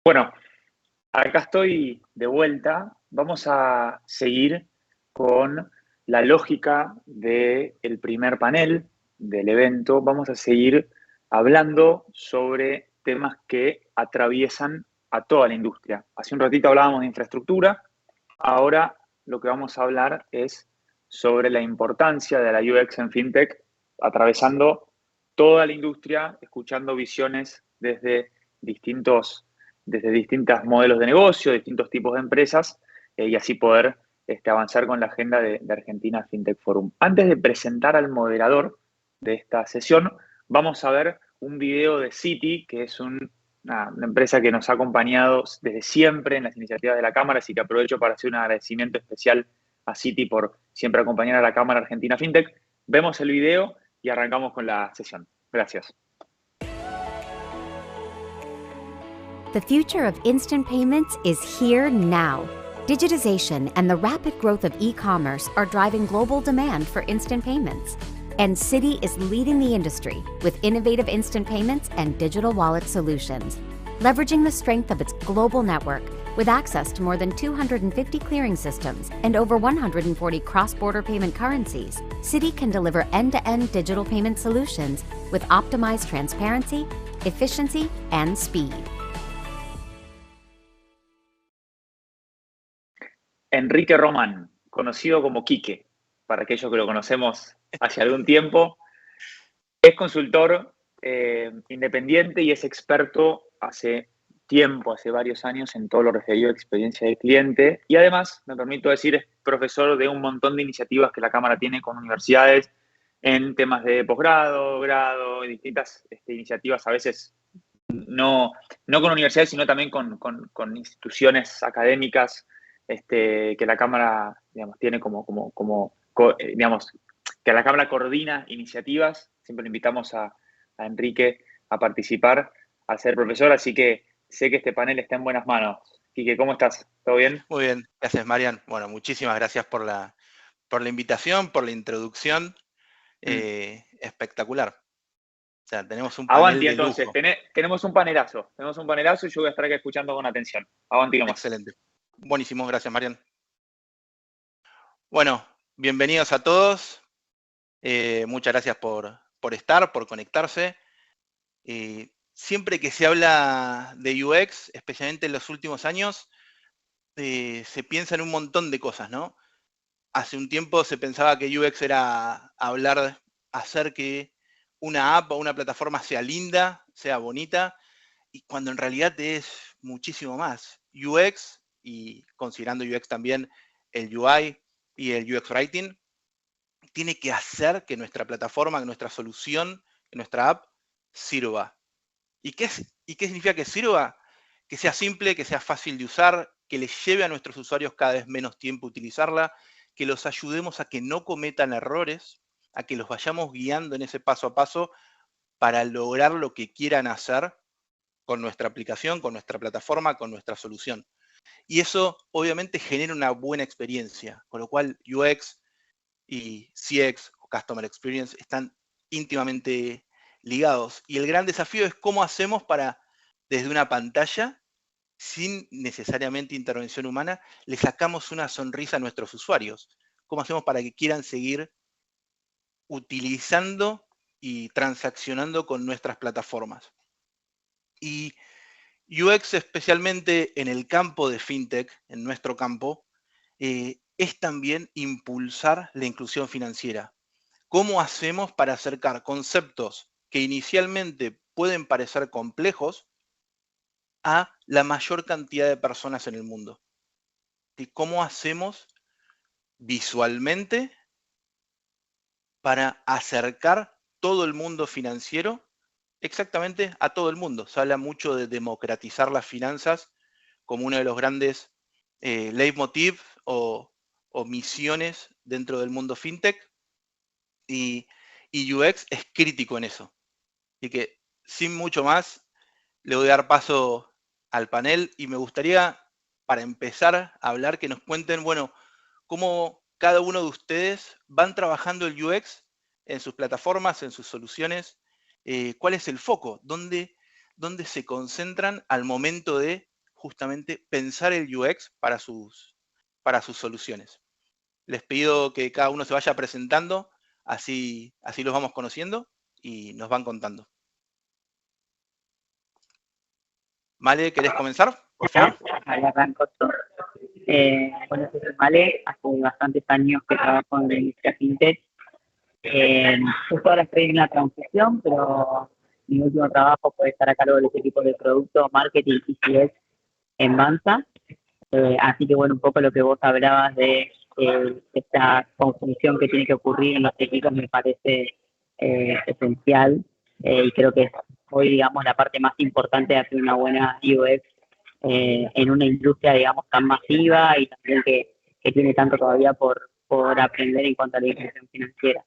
Bueno, acá estoy de vuelta. Vamos a seguir con la lógica del primer panel del evento. Vamos a seguir hablando sobre temas que atraviesan a toda la industria. Hace un ratito hablábamos de infraestructura. Ahora lo que vamos a hablar es sobre la importancia de la UX en FinTech, atravesando toda la industria, escuchando visiones desde distintos modelos de negocio, distintos tipos de empresas, y así poder avanzar con la agenda de Argentina FinTech Forum. Antes de presentar al moderador de esta sesión, vamos a ver un video de Citi, que es una empresa que nos ha acompañado desde siempre en las iniciativas de la Cámara, así que aprovecho para hacer un agradecimiento especial a Citi por siempre acompañar a la Cámara Argentina FinTech. Vemos el video y arrancamos con la sesión. Gracias. The future of instant payments is here now. Digitization and the rapid growth of e-commerce are driving global demand for instant payments. And Citi is leading the industry with innovative instant payments and digital wallet solutions. Leveraging the strength of its global network, with access to more than 250 clearing systems and over 140 cross-border payment currencies, Citi can deliver end-to-end digital payment solutions with optimized transparency, efficiency, and speed. Enrique Román, conocido como Quique, para aquellos que lo conocemos hace algún tiempo, es consultor independiente y es experto hace varios años, en todo lo referido a experiencia del cliente. Y además, me permito decir, es profesor de un montón de iniciativas que la Cámara tiene con universidades en temas de posgrado, grado, y distintas iniciativas, a veces no con universidades, sino también con instituciones académicas que la Cámara, digamos, tiene digamos, que la Cámara coordina iniciativas. Siempre le invitamos a Enrique a participar, a ser profesor, así que sé que este panel está en buenas manos. Quique, ¿cómo estás? ¿Todo bien? Muy bien, gracias, Marian. Bueno, muchísimas gracias por la invitación, por la introducción. Espectacular. O sea, tenemos un panel Avanti, de entonces, lujo. tenemos un panelazo y yo voy a estar aquí escuchando con atención. Avanti nomás. Excelente. Buenísimo, gracias, Marian. Bueno, bienvenidos a todos. Muchas gracias por estar, por conectarse. Siempre que se habla de UX, especialmente en los últimos años, se piensa en un montón de cosas, ¿no? Hace un tiempo se pensaba que UX era hacer que una app o una plataforma sea linda, sea bonita, y cuando en realidad es muchísimo más. UX, y considerando UX también el UI y el UX Writing, tiene que hacer que nuestra plataforma, que nuestra solución, que nuestra app sirva. ¿Y qué significa que sirva? Que sea simple, que sea fácil de usar, que les lleve a nuestros usuarios cada vez menos tiempo utilizarla, que los ayudemos a que no cometan errores, a que los vayamos guiando en ese paso a paso para lograr lo que quieran hacer con nuestra aplicación, con nuestra plataforma, con nuestra solución. Y eso obviamente genera una buena experiencia, con lo cual UX y CX o Customer Experience están íntimamente ligados. Y el gran desafío es cómo hacemos para, desde una pantalla, sin necesariamente intervención humana, le sacamos una sonrisa a nuestros usuarios. ¿Cómo hacemos para que quieran seguir utilizando y transaccionando con nuestras plataformas? Y UX, especialmente en el campo de FinTech, en nuestro campo, es también impulsar la inclusión financiera. ¿Cómo hacemos para acercar conceptos que inicialmente pueden parecer complejos a la mayor cantidad de personas en el mundo? ¿Y cómo hacemos visualmente para acercar todo el mundo financiero exactamente a todo el mundo. Se habla mucho de democratizar las finanzas como uno de los grandes leitmotiv o misiones dentro del mundo fintech, y UX es crítico en eso. Así que, sin mucho más, le voy a dar paso al panel y me gustaría, para empezar a hablar, que nos cuenten, bueno, cómo cada uno de ustedes van trabajando el UX en sus plataformas, en sus soluciones, cuál es el foco, dónde se concentran al momento de justamente pensar el UX para sus soluciones. Les pido que cada uno se vaya presentando, así los vamos conociendo y nos van contando. Male, ¿querés comenzar? Por favor. Ahí arranco todo. Bueno, soy Male, hace bastantes años que trabajo en la industria fintech. Justo ahora estoy en la transición, pero mi último trabajo fue estar a cargo del equipo de producto, marketing y CX en Banza. Así que bueno, un poco lo que vos hablabas de esta conjunción que tiene que ocurrir en los equipos me parece esencial, y creo que es hoy, digamos, la parte más importante de hacer una buena UX en una industria, digamos, tan masiva y también que tiene tanto todavía por aprender en cuanto a la inclusión financiera.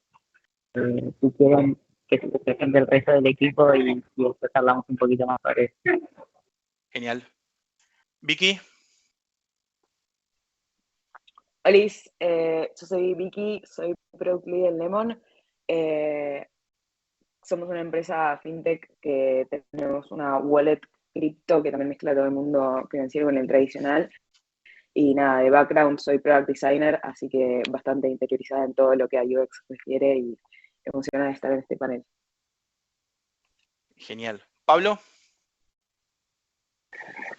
Si quieren que se presente el resto del equipo y después hablamos un poquito más sobre eso. Genial. Vicky. Hola, yo soy Vicky, soy Product Lead en Lemon. Somos una empresa fintech que tenemos una wallet cripto que también mezcla todo el mundo financiero con el tradicional. Y nada, de background soy product designer, así que bastante interiorizada en todo lo que a UX refiere y emocionada de estar en este panel. Genial. Pablo.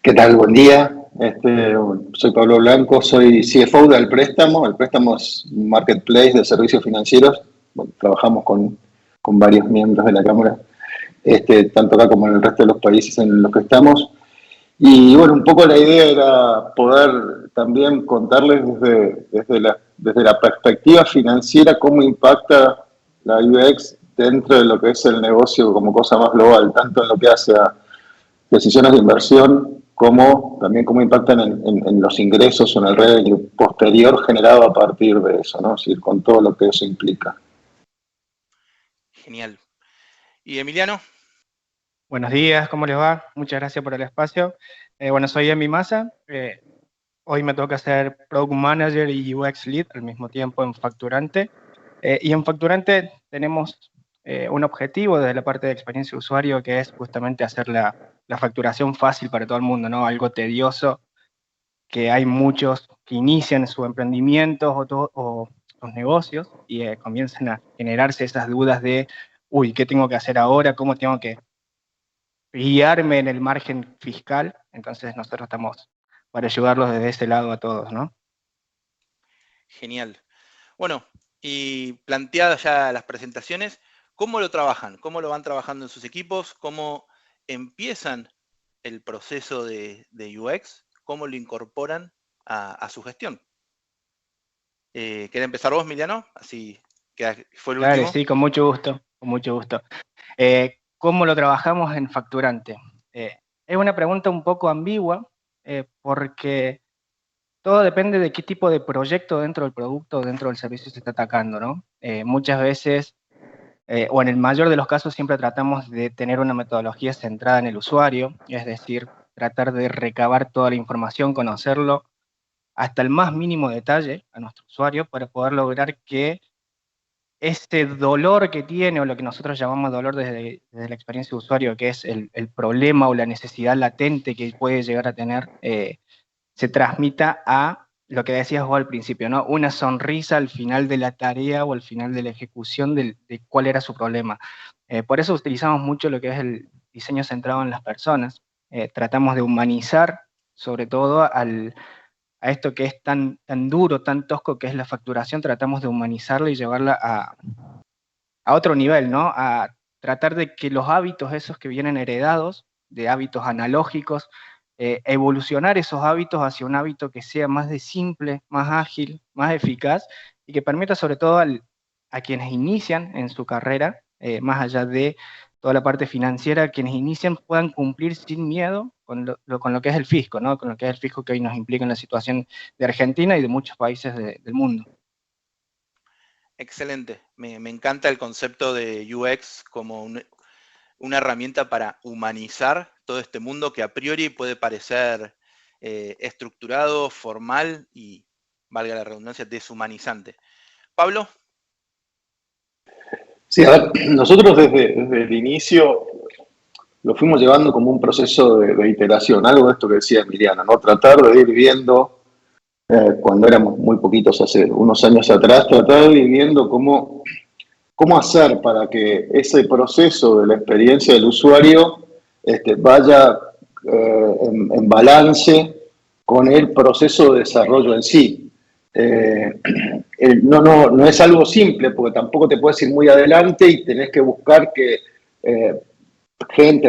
¿Qué tal? Buen día. Soy Pablo Blanco, soy CFO del Préstamo. El Préstamo es un marketplace de servicios financieros. Bueno, trabajamos con varios miembros de la Cámara, tanto acá como en el resto de los países en los que estamos. Y bueno, un poco la idea era poder también contarles desde la perspectiva financiera cómo impacta la UX dentro de lo que es el negocio como cosa más global, tanto en lo que hace a decisiones de inversión, como también cómo impactan en los ingresos o en el revenue posterior generado a partir de eso, ¿no? Es decir, con todo lo que eso implica. Genial. ¿Y Emiliano? Buenos días, ¿cómo les va? Muchas gracias por el espacio. Bueno, soy Emi Massa. Hoy me toca ser Product Manager y UX Lead al mismo tiempo en Facturante. Y en Facturante tenemos un objetivo desde la parte de experiencia de usuario, que es justamente hacer la facturación fácil para todo el mundo, ¿no? Algo tedioso, que hay muchos que inician sus emprendimientos o sus negocios y comienzan a generarse esas dudas de, uy, ¿qué tengo que hacer ahora? ¿Cómo tengo que guiarme en el margen fiscal? Entonces nosotros estamos para ayudarlos desde ese lado a todos, ¿no? Genial. Bueno, y planteadas ya las presentaciones, ¿cómo lo trabajan? ¿Cómo lo van trabajando en sus equipos? ¿Cómo empiezan el proceso de UX? ¿Cómo lo incorporan a su gestión? ¿Querés empezar vos, Emiliano? Así que fue el último. Sí, con mucho gusto, con mucho gusto. ¿Cómo lo trabajamos en Facturante? Es una pregunta un poco ambigua, porque todo depende de qué tipo de proyecto dentro del producto o dentro del servicio se está atacando, ¿no? Muchas veces, o en el mayor de los casos, siempre tratamos de tener una metodología centrada en el usuario, es decir, tratar de recabar toda la información, conocerlo hasta el más mínimo detalle a nuestro usuario para poder lograr que este dolor que tiene, o lo que nosotros llamamos dolor desde la experiencia de usuario, que es el problema o la necesidad latente que puede llegar a tener, se transmita a lo que decías vos al principio, ¿no? Una sonrisa al final de la tarea o al final de la ejecución de cuál era su problema. Por eso utilizamos mucho lo que es el diseño centrado en las personas. Tratamos de humanizar, sobre todo, a esto que es tan duro, tan tosco, que es la facturación. Tratamos de humanizarla y llevarla a otro nivel, ¿no? A tratar de que los hábitos esos que vienen heredados, de hábitos analógicos, evolucionar esos hábitos hacia un hábito que sea más de simple, más ágil, más eficaz, y que permita sobre todo al a quienes inician en su carrera, más allá de toda la parte financiera, quienes inician puedan cumplir sin miedo con lo que es el fisco, ¿no? Con lo que es el fisco que hoy nos implica en la situación de Argentina y de muchos países del mundo. Excelente, me encanta el concepto de UX como una herramienta para humanizar todo este mundo que a priori puede parecer estructurado, formal y, valga la redundancia, deshumanizante. Pablo. Sí, a ver, nosotros desde el inicio lo fuimos llevando como un proceso de iteración, algo de esto que decía Emiliano, ¿no? Tratar de ir viendo, cuando éramos muy poquitos hace unos años atrás, tratar de ir viendo cómo hacer para que ese proceso de la experiencia del usuario vaya en balance con el proceso de desarrollo en sí. No es algo simple, porque tampoco te puedes ir muy adelante y tenés que buscar que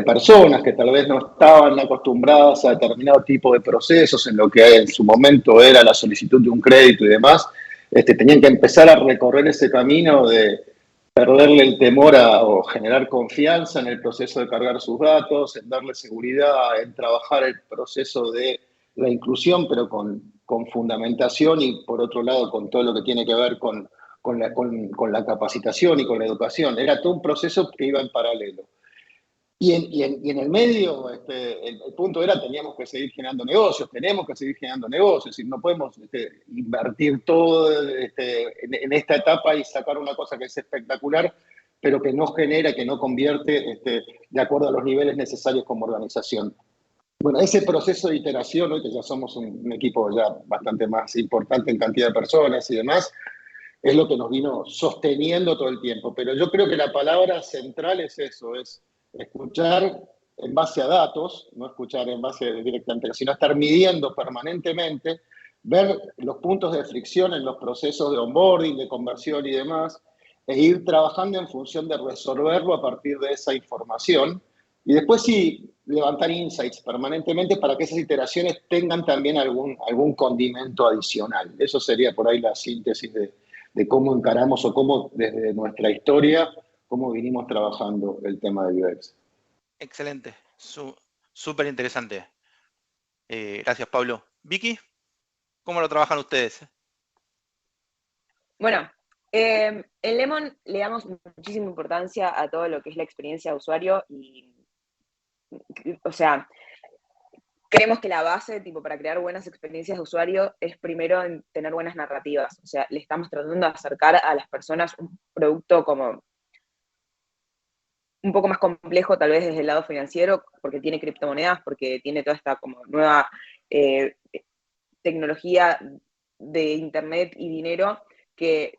personas que tal vez no estaban acostumbradas a determinado tipo de procesos en lo que en su momento era la solicitud de un crédito y demás, tenían que empezar a recorrer ese camino de perderle el temor o generar confianza en el proceso de cargar sus datos, en darle seguridad, en trabajar el proceso de la inclusión, pero con fundamentación y por otro lado con todo lo que tiene que ver con la capacitación y con la educación. Era todo un proceso que iba en paralelo. Y en el medio, el punto era, teníamos que seguir generando negocios, tenemos que seguir generando negocios, es decir, no podemos invertir todo en esta etapa y sacar una cosa que es espectacular, pero que no genera, que no convierte de acuerdo a los niveles necesarios como organización. Bueno, ese proceso de iteración, hoy que ya somos un equipo ya bastante más importante en cantidad de personas y demás, es lo que nos vino sosteniendo todo el tiempo. Pero yo creo que la palabra central es eso, es escuchar en base a datos, no escuchar en base directamente, sino estar midiendo permanentemente, ver los puntos de fricción en los procesos de onboarding, de conversión y demás, e ir trabajando en función de resolverlo a partir de esa información. Y después sí, levantar insights permanentemente para que esas iteraciones tengan también algún condimento adicional. Eso sería por ahí la síntesis de cómo encaramos o cómo desde nuestra historia cómo vinimos trabajando el tema de UX. Excelente, súper interesante. Gracias, Pablo. Vicky, ¿cómo lo trabajan ustedes? Bueno, en Lemon le damos muchísima importancia a todo lo que es la experiencia de usuario y, o sea, creemos que la base, tipo, para crear buenas experiencias de usuario es primero en tener buenas narrativas. O sea, le estamos tratando de acercar a las personas un producto como un poco más complejo, tal vez desde el lado financiero, porque tiene criptomonedas, porque tiene toda esta como nueva tecnología de internet y dinero que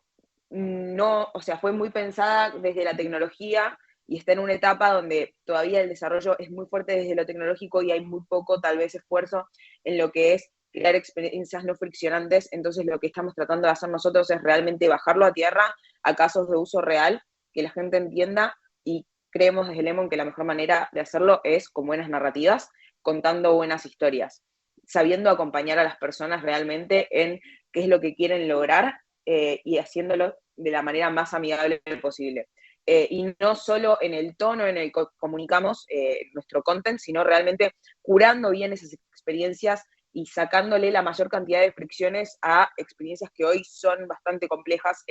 no, o sea, fue muy pensada desde la tecnología y está en una etapa donde todavía el desarrollo es muy fuerte desde lo tecnológico y hay muy poco, tal vez, esfuerzo en lo que es crear experiencias no friccionantes. Entonces, lo que estamos tratando de hacer nosotros es realmente bajarlo a tierra a casos de uso real, que la gente entienda, y creemos desde Lemon que la mejor manera de hacerlo es con buenas narrativas, contando buenas historias, sabiendo acompañar a las personas realmente en qué es lo que quieren lograr y haciéndolo de la manera más amigable posible. Y no solo en el tono en el que comunicamos nuestro content, sino realmente curando bien esas experiencias y sacándole la mayor cantidad de fricciones a experiencias que hoy son bastante complejas,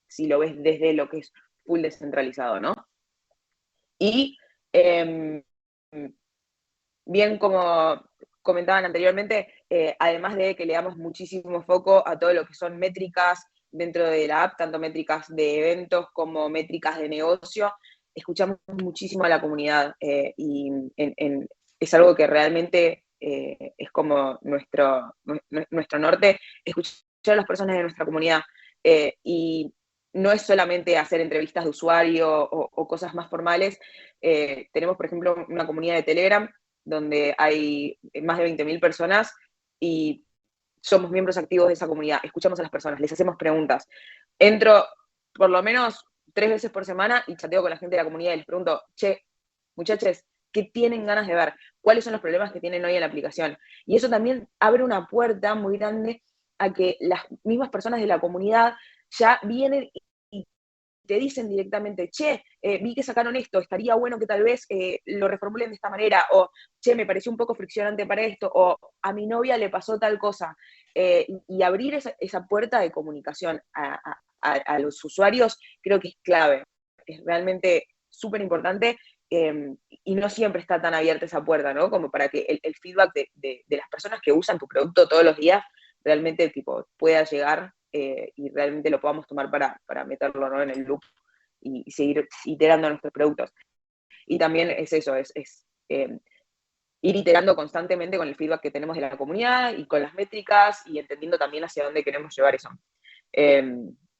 si lo ves desde lo que es full descentralizado, ¿no? Y bien como comentaban anteriormente, además de que le damos muchísimo foco a todo lo que son métricas dentro de la app, tanto métricas de eventos como métricas de negocio, escuchamos muchísimo a la comunidad y es algo que realmente es como nuestro norte, escuchar a las personas de nuestra comunidad y no es solamente hacer entrevistas de usuario o cosas más formales. Tenemos, por ejemplo, una comunidad de Telegram donde hay más de 20.000 personas y somos miembros activos de esa comunidad, escuchamos a las personas, les hacemos preguntas. Entro por lo menos 3 veces por semana y chateo con la gente de la comunidad y les pregunto, che, muchachos, ¿qué tienen ganas de ver? ¿Cuáles son los problemas que tienen hoy en la aplicación? Y eso también abre una puerta muy grande a que las mismas personas de la comunidad ya vienen y te dicen directamente, che, vi que sacaron esto, estaría bueno que tal vez lo reformulen de esta manera, o che, me pareció un poco friccionante para esto, o a mi novia le pasó tal cosa, y abrir esa puerta de comunicación a los usuarios creo que es clave, es realmente súper importante, y no siempre está tan abierta esa puerta, ¿no? Como para que el feedback de las personas que usan tu producto todos los días realmente tipo, pueda llegar y realmente lo podamos tomar para meterlo, ¿no? En el loop y seguir iterando nuestros productos. Y también es eso, es ir iterando constantemente con el feedback que tenemos de la comunidad y con las métricas y entendiendo también hacia dónde queremos llevar eso.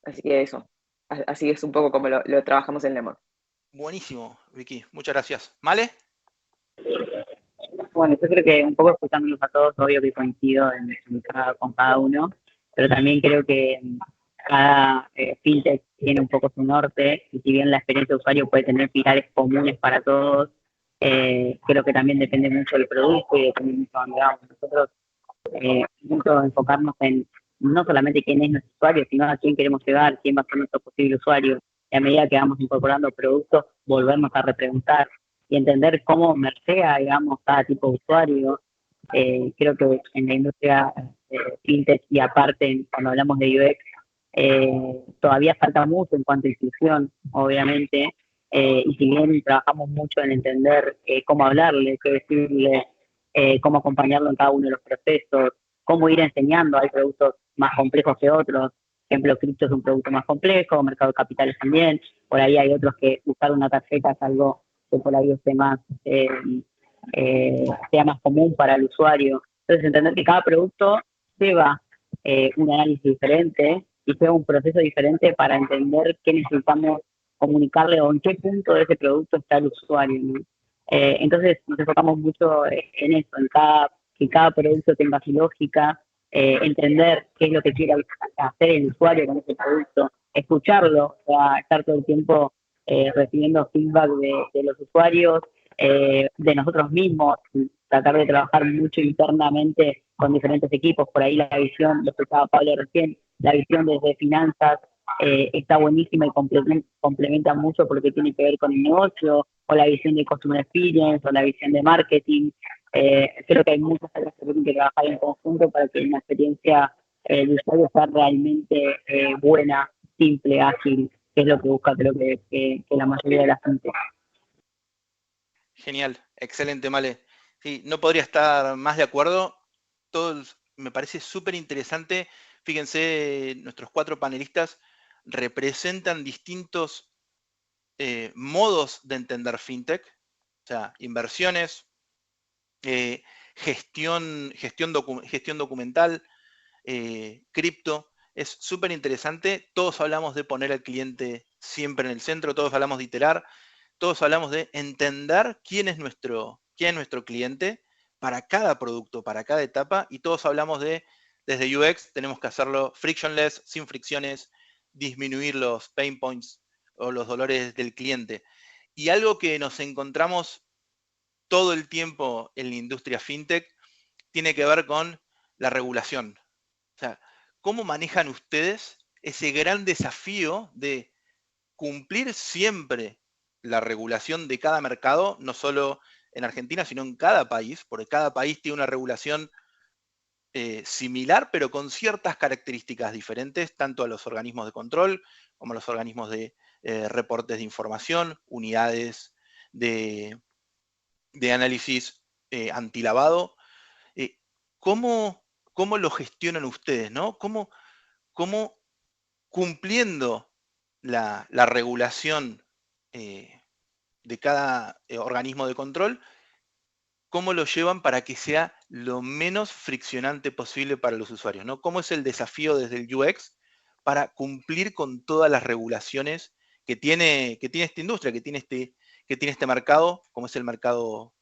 Así que eso, así es un poco como lo trabajamos en Lemon. Buenísimo, Vicky, muchas gracias. ¿Male? Bueno, yo creo que un poco escuchándolos a todos, obvio que coincido con cada uno, pero también creo que cada fintech tiene un poco su norte, y si bien la experiencia de usuario puede tener pilares comunes para todos, creo que también depende mucho del producto y depende mucho de dónde vamos. Nosotros mucho enfocarnos en no solamente quién es nuestro usuario, sino a quién queremos llegar, quién va a ser nuestro posible usuario, y a medida que vamos incorporando productos, volvernos a repreguntar y entender cómo mercea, digamos, cada tipo de usuario. Creo que en la industria fintech y aparte, cuando hablamos de UX, todavía falta mucho en cuanto a inclusión, obviamente, y si bien trabajamos mucho en entender cómo hablarle, qué decirle, cómo acompañarlo en cada uno de los procesos, cómo ir enseñando, hay productos más complejos que otros, por ejemplo, cripto es un producto más complejo, mercado de capitales también, por ahí hay otros que usar una tarjeta es algo que por ahí esté más, sea más común para el usuario. Entonces, entender que cada producto lleva un análisis diferente y lleva un proceso diferente para entender qué necesitamos comunicarle o en qué punto de ese producto está el usuario, ¿no? Entonces, nos enfocamos mucho en eso, que cada producto tenga su lógica, entender qué es lo que quiere hacer el usuario con ese producto, escucharlo, o sea, estar todo el tiempo recibiendo feedback de los usuarios, de nosotros mismos, tratar de trabajar mucho internamente con diferentes equipos. Por ahí la visión, lo explicaba Pablo recién, la visión desde finanzas está buenísima y complementa mucho porque tiene que ver con el negocio, o la visión de Customer Experience, o la visión de marketing. Creo que hay muchas áreas que tienen que trabajar en conjunto para que una experiencia de usuario sea realmente buena, simple, ágil, que es lo que busca creo que la mayoría de la gente. Genial, excelente, Male. Sí, no podría estar más de acuerdo. Todos, me parece súper interesante. Fíjense, nuestros 4 panelistas representan distintos modos de entender fintech, o sea, inversiones, gestión documental, cripto. Es súper interesante. Todos hablamos de poner al cliente siempre en el centro, todos hablamos de iterar, todos hablamos de entender quién es nuestro cliente para cada producto, para cada etapa, y todos hablamos de, desde UX, tenemos que hacerlo frictionless, sin fricciones, disminuir los pain points o los dolores del cliente. Y algo que nos encontramos todo el tiempo en la industria fintech tiene que ver con la regulación. O sea, ¿cómo manejan ustedes ese gran desafío de cumplir siempre la regulación de cada mercado, no solo en Argentina, sino en cada país, porque cada país tiene una regulación similar, pero con ciertas características diferentes, tanto a los organismos de control como a los organismos de reportes de información, unidades de análisis antilavado? ¿Cómo lo gestionan ustedes, ¿no? ¿Cómo cumpliendo la regulación de cada organismo de control, cómo lo llevan para que sea lo menos friccionante posible para los usuarios, ¿no? ¿Cómo es el desafío desde el UX para cumplir con todas las regulaciones que tiene esta industria, que tiene este mercado, como es el mercado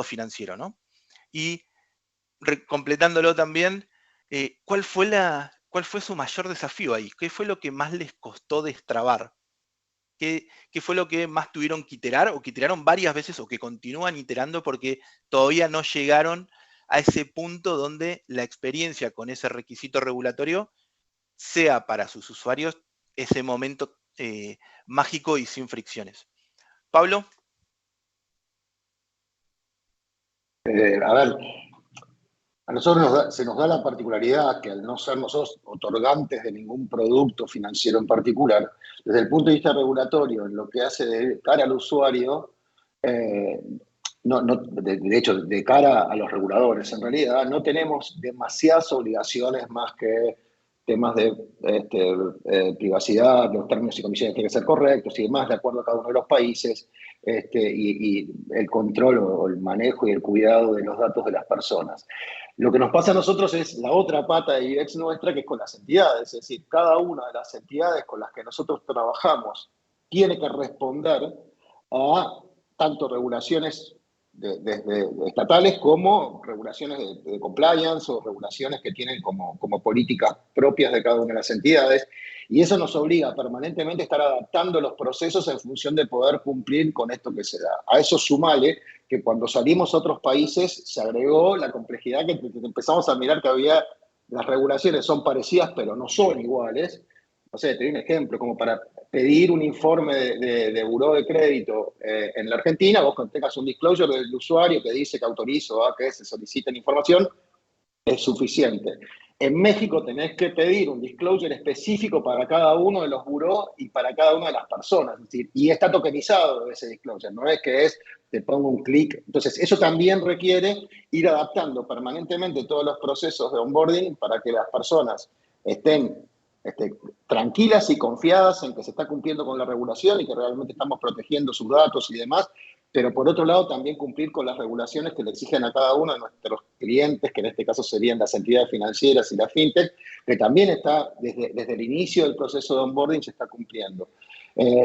financiero, ¿no? Y completándolo también, ¿cuál fue su mayor desafío ahí? ¿Qué fue lo que más les costó destrabar? ¿Qué fue lo que más tuvieron que iterar, o que iteraron varias veces, o que continúan iterando porque todavía no llegaron a ese punto donde la experiencia con ese requisito regulatorio sea para sus usuarios ese momento mágico y sin fricciones. Pablo. A ver, a nosotros se nos da la particularidad que al no ser nosotros otorgantes de ningún producto financiero en particular, desde el punto de vista regulatorio, en lo que hace de cara al usuario, de hecho, de cara a los reguladores, en realidad no tenemos demasiadas obligaciones más que temas de privacidad, los términos y condiciones tienen que ser correctos y demás, de acuerdo a cada uno de los países, y el control o el manejo y el cuidado de los datos de las personas. Lo que nos pasa a nosotros es la otra pata de UX nuestra, que es con las entidades, es decir, cada una de las entidades con las que nosotros trabajamos tiene que responder a tanto regulaciones desde estatales como regulaciones de compliance o regulaciones que tienen como políticas propias de cada una de las entidades, y eso nos obliga permanentemente a estar adaptando los procesos en función de poder cumplir con esto que se da. A eso sumale que cuando salimos a otros países se agregó la complejidad que empezamos a mirar que había, las regulaciones son parecidas pero no son iguales. No sé, te doy un ejemplo, como para pedir un informe de buró de crédito en la Argentina, vos tengas un disclosure del usuario que dice que autorizo a que se soliciten información, es suficiente. En México tenés que pedir un disclosure específico para cada uno de los burós y para cada una de las personas, es decir, y está tokenizado ese disclosure, no es que te pongo un clic. Entonces, eso también requiere ir adaptando permanentemente todos los procesos de onboarding para que las personas estén tranquilas y confiadas en que se está cumpliendo con la regulación y que realmente estamos protegiendo sus datos y demás, pero por otro lado también cumplir con las regulaciones que le exigen a cada uno de nuestros clientes, que en este caso serían las entidades financieras y la fintech, que también está desde el inicio del proceso de onboarding se está cumpliendo.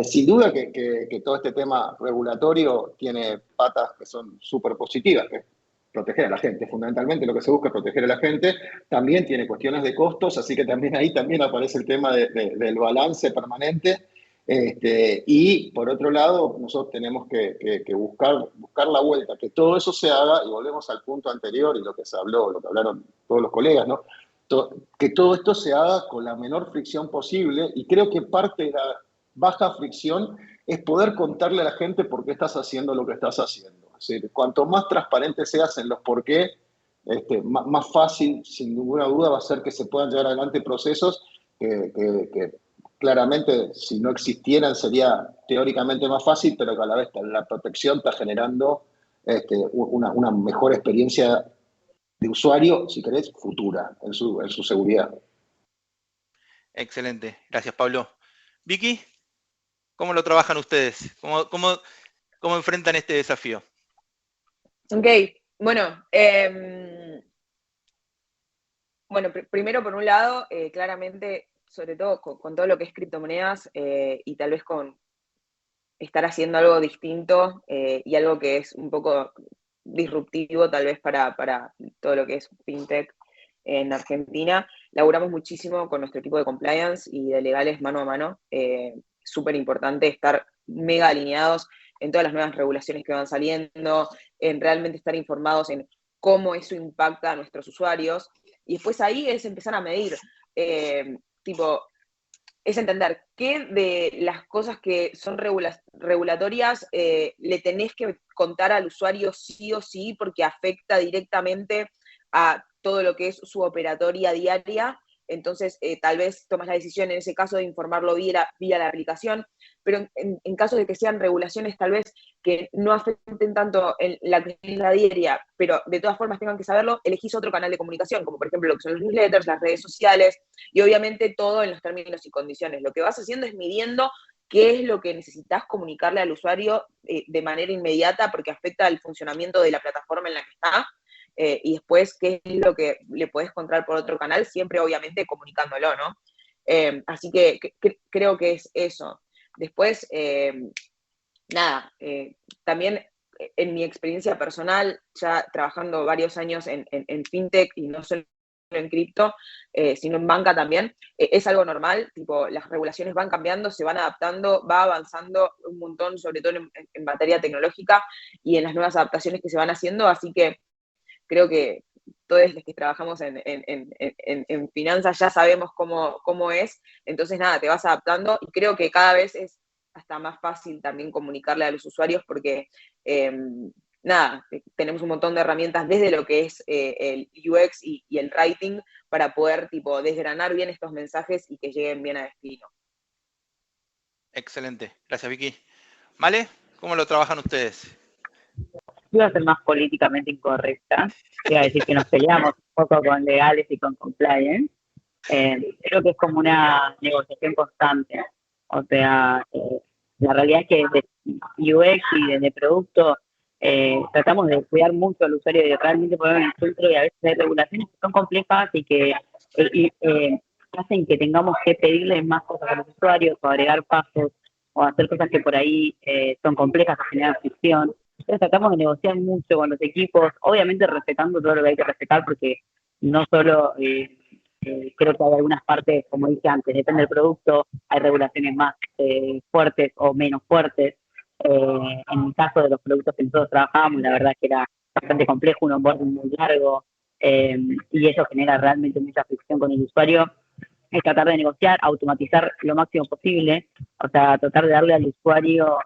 Sin duda que todo este tema regulatorio tiene patas que son súper positivas, que proteger a la gente. Fundamentalmente lo que se busca es proteger a la gente. También tiene cuestiones de costos, así que también ahí también aparece el tema del balance permanente. Y por otro lado, nosotros tenemos que buscar la vuelta, que todo eso se haga, y volvemos al punto anterior y lo que se habló, lo que hablaron todos los colegas, ¿no? Que todo esto se haga con la menor fricción posible, y creo que parte de la baja fricción es poder contarle a la gente por qué estás haciendo lo que estás haciendo. Es decir, cuanto más transparente seas en los por qué, más fácil, sin ninguna duda, va a ser que se puedan llevar adelante procesos que claramente, si no existieran, sería teóricamente más fácil, pero que a la vez la protección está generando una mejor experiencia de usuario, si querés, futura, en su seguridad. Excelente. Gracias, Pablo. Vicky, ¿cómo lo trabajan ustedes? ¿Cómo enfrentan este desafío? Ok, bueno, primero por un lado, claramente, sobre todo con todo lo que es criptomonedas y tal vez con estar haciendo algo distinto y algo que es un poco disruptivo tal vez para todo lo que es fintech en Argentina, laburamos muchísimo con nuestro equipo de compliance y de legales mano a mano. Súper importante estar mega alineados en todas las nuevas regulaciones que van saliendo, en realmente estar informados en cómo eso impacta a nuestros usuarios. Y después ahí es empezar a medir, es entender qué de las cosas que son regulatorias le tenés que contar al usuario sí o sí porque afecta directamente a todo lo que es su operatoria diaria. Entonces, tal vez tomas la decisión en ese caso de informarlo vía la aplicación, pero en caso de que sean regulaciones tal vez que no afecten tanto en la actividad diaria, pero de todas formas tengan que saberlo, elegís otro canal de comunicación, como por ejemplo lo que son los newsletters, las redes sociales, y obviamente todo en los términos y condiciones. Lo que vas haciendo es midiendo qué es lo que necesitas comunicarle al usuario de manera inmediata porque afecta al funcionamiento de la plataforma en la que está, y después qué es lo que le podés contar por otro canal, siempre obviamente comunicándolo, ¿no? Así que creo que es eso. Después, también en mi experiencia personal, ya trabajando varios años en fintech y no solo en cripto, sino en banca también, es algo normal, tipo, las regulaciones van cambiando, se van adaptando, va avanzando un montón, sobre todo en materia tecnológica y en las nuevas adaptaciones que se van haciendo, así que creo que todos los que trabajamos en finanzas ya sabemos cómo es, entonces nada, te vas adaptando y creo que cada vez es hasta más fácil también comunicarle a los usuarios porque nada, tenemos un montón de herramientas desde lo que es el UX y el writing para poder tipo desgranar bien estos mensajes y que lleguen bien a destino. Excelente, gracias Vicky. ¿Vale? ¿Cómo lo trabajan ustedes? Iba a ser más políticamente incorrecta. Iba a decir que nos peleamos un poco con legales y con compliance. Creo que es como una negociación constante. O sea, la realidad es que de UX y de producto tratamos de cuidar mucho al usuario y de realmente ponerlo en el centro, y a veces hay regulaciones que son complejas y que hacen que tengamos que pedirles más cosas a los usuarios o agregar pasos o hacer cosas que por ahí son complejas o generan fricción. Entonces tratamos de negociar mucho con los equipos, obviamente respetando todo lo que hay que respetar, porque no solo creo que hay algunas partes, como dije antes, depende del producto, hay regulaciones más fuertes o menos fuertes. En el caso de los productos que nosotros trabajábamos, la verdad que era bastante complejo, un onboarding muy largo, y eso genera realmente mucha fricción con el usuario. Es tratar de negociar, automatizar lo máximo posible, o sea, tratar de darle al usuario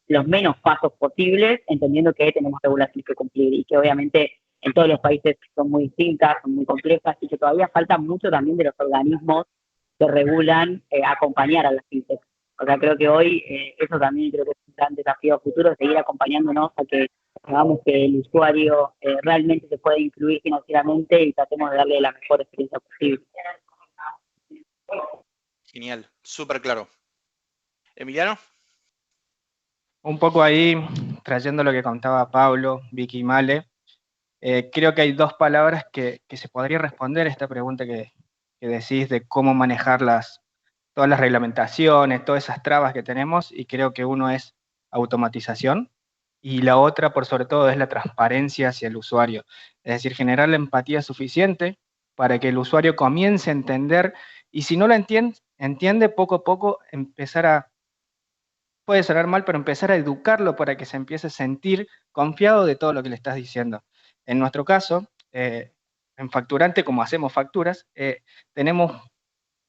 los menos pasos posibles, entendiendo que tenemos regulaciones que cumplir y que obviamente en todos los países son muy distintas, son muy complejas y que todavía falta mucho también de los organismos que regulan acompañar a las fintechs. O sea, creo que hoy eso también creo que es un gran desafío a futuro, seguir acompañándonos a que hagamos que el usuario realmente se pueda incluir financieramente y tratemos de darle la mejor experiencia posible. Genial, súper claro. Emiliano. Un poco ahí, trayendo lo que contaba Pablo, Vicky y Male, creo que hay dos palabras que se podría responder a esta pregunta que decís de cómo manejar todas las reglamentaciones, todas esas trabas que tenemos, y creo que uno es automatización, y la otra, por sobre todo, es la transparencia hacia el usuario. Es decir, generar la empatía suficiente para que el usuario comience a entender, y si no lo entiende poco a poco, puede sonar mal, pero empezar a educarlo para que se empiece a sentir confiado de todo lo que le estás diciendo. En nuestro caso, en Facturante, como hacemos facturas, tenemos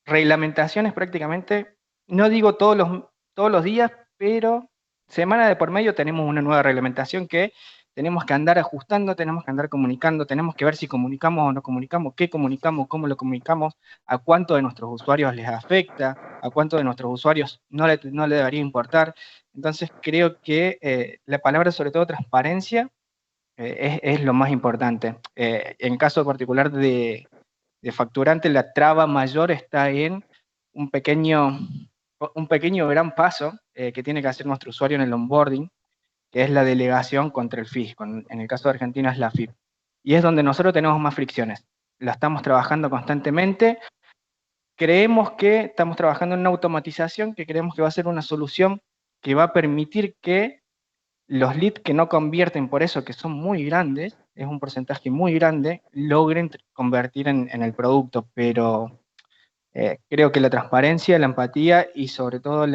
reglamentaciones prácticamente, no digo todos los días, pero semana de por medio tenemos una nueva reglamentación que tenemos que andar ajustando, tenemos que andar comunicando, tenemos que ver si comunicamos o no comunicamos, qué comunicamos, cómo lo comunicamos, a cuánto de nuestros usuarios les afecta, a cuánto de nuestros usuarios no le debería importar. Entonces creo que la palabra, sobre todo transparencia, es lo más importante. En caso particular de Facturante, la traba mayor está en un pequeño gran paso que tiene que hacer nuestro usuario en el onboarding, que es la delegación contra el fisco. En el caso de Argentina es la FIP. Y es donde nosotros tenemos más fricciones. La estamos trabajando constantemente. Creemos que estamos trabajando en una automatización que creemos que va a ser una solución que va a permitir que los leads que no convierten, por eso que son muy grandes, es un porcentaje muy grande, logren convertir en el producto, pero creo que la transparencia, la empatía y sobre todo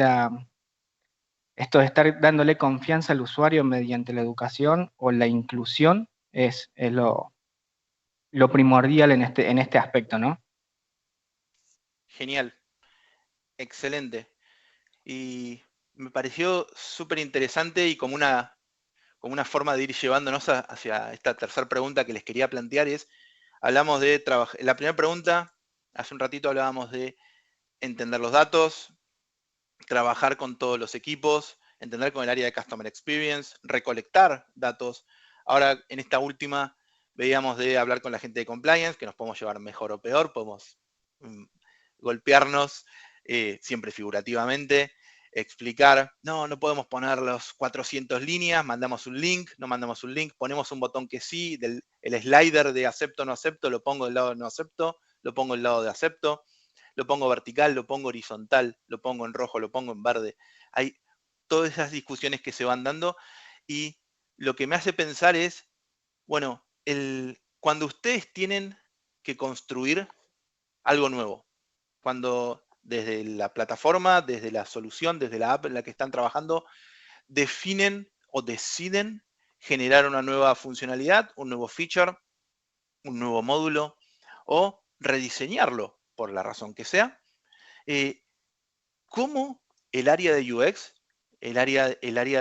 esto de estar dándole confianza al usuario mediante la educación o la inclusión es lo primordial en este aspecto, ¿no? Genial, excelente. Y me pareció súper interesante y como una forma de ir llevándonos hacia esta tercera pregunta que les quería plantear es, hablamos de trabajar. La primera pregunta, hace un ratito hablábamos de entender los datos, trabajar con todos los equipos, entender con el área de Customer Experience, recolectar datos. Ahora, en esta última, veíamos de hablar con la gente de Compliance, que nos podemos llevar mejor o peor, podemos golpearnos, siempre figurativamente, explicar, no podemos poner los 400 líneas, mandamos un link, no mandamos un link, ponemos un botón que sí, el slider de acepto o no acepto, lo pongo del lado de no acepto, lo pongo del lado de acepto, lo pongo vertical, lo pongo horizontal, lo pongo en rojo, lo pongo en verde. Hay todas esas discusiones que se van dando y lo que me hace pensar es, bueno, cuando ustedes tienen que construir algo nuevo, cuando desde la plataforma, desde la solución, desde la app en la que están trabajando, definen o deciden generar una nueva funcionalidad, un nuevo feature, un nuevo módulo, o rediseñarlo por la razón que sea. ¿Cómo el área de UX, el área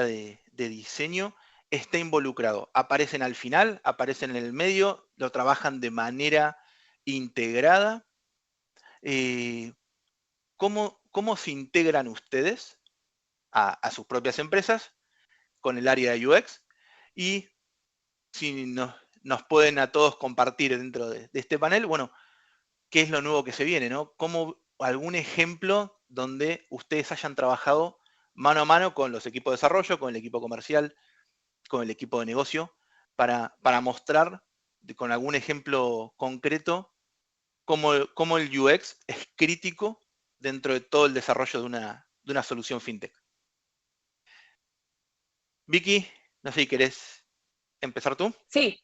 de diseño, está involucrado? ¿Aparecen al final? ¿Aparecen en el medio? ¿Lo trabajan de manera integrada? ¿Cómo se integran ustedes a sus propias empresas con el área de UX? Y si nos pueden a todos compartir dentro de este panel, bueno, ¿qué es lo nuevo que se viene, ¿no? ¿Cómo algún ejemplo donde ustedes hayan trabajado mano a mano con los equipos de desarrollo, con el equipo comercial, con el equipo de negocio, para mostrar con algún ejemplo concreto cómo el UX es crítico dentro de todo el desarrollo de una solución fintech? Vicky, no sé si querés empezar tú. Sí,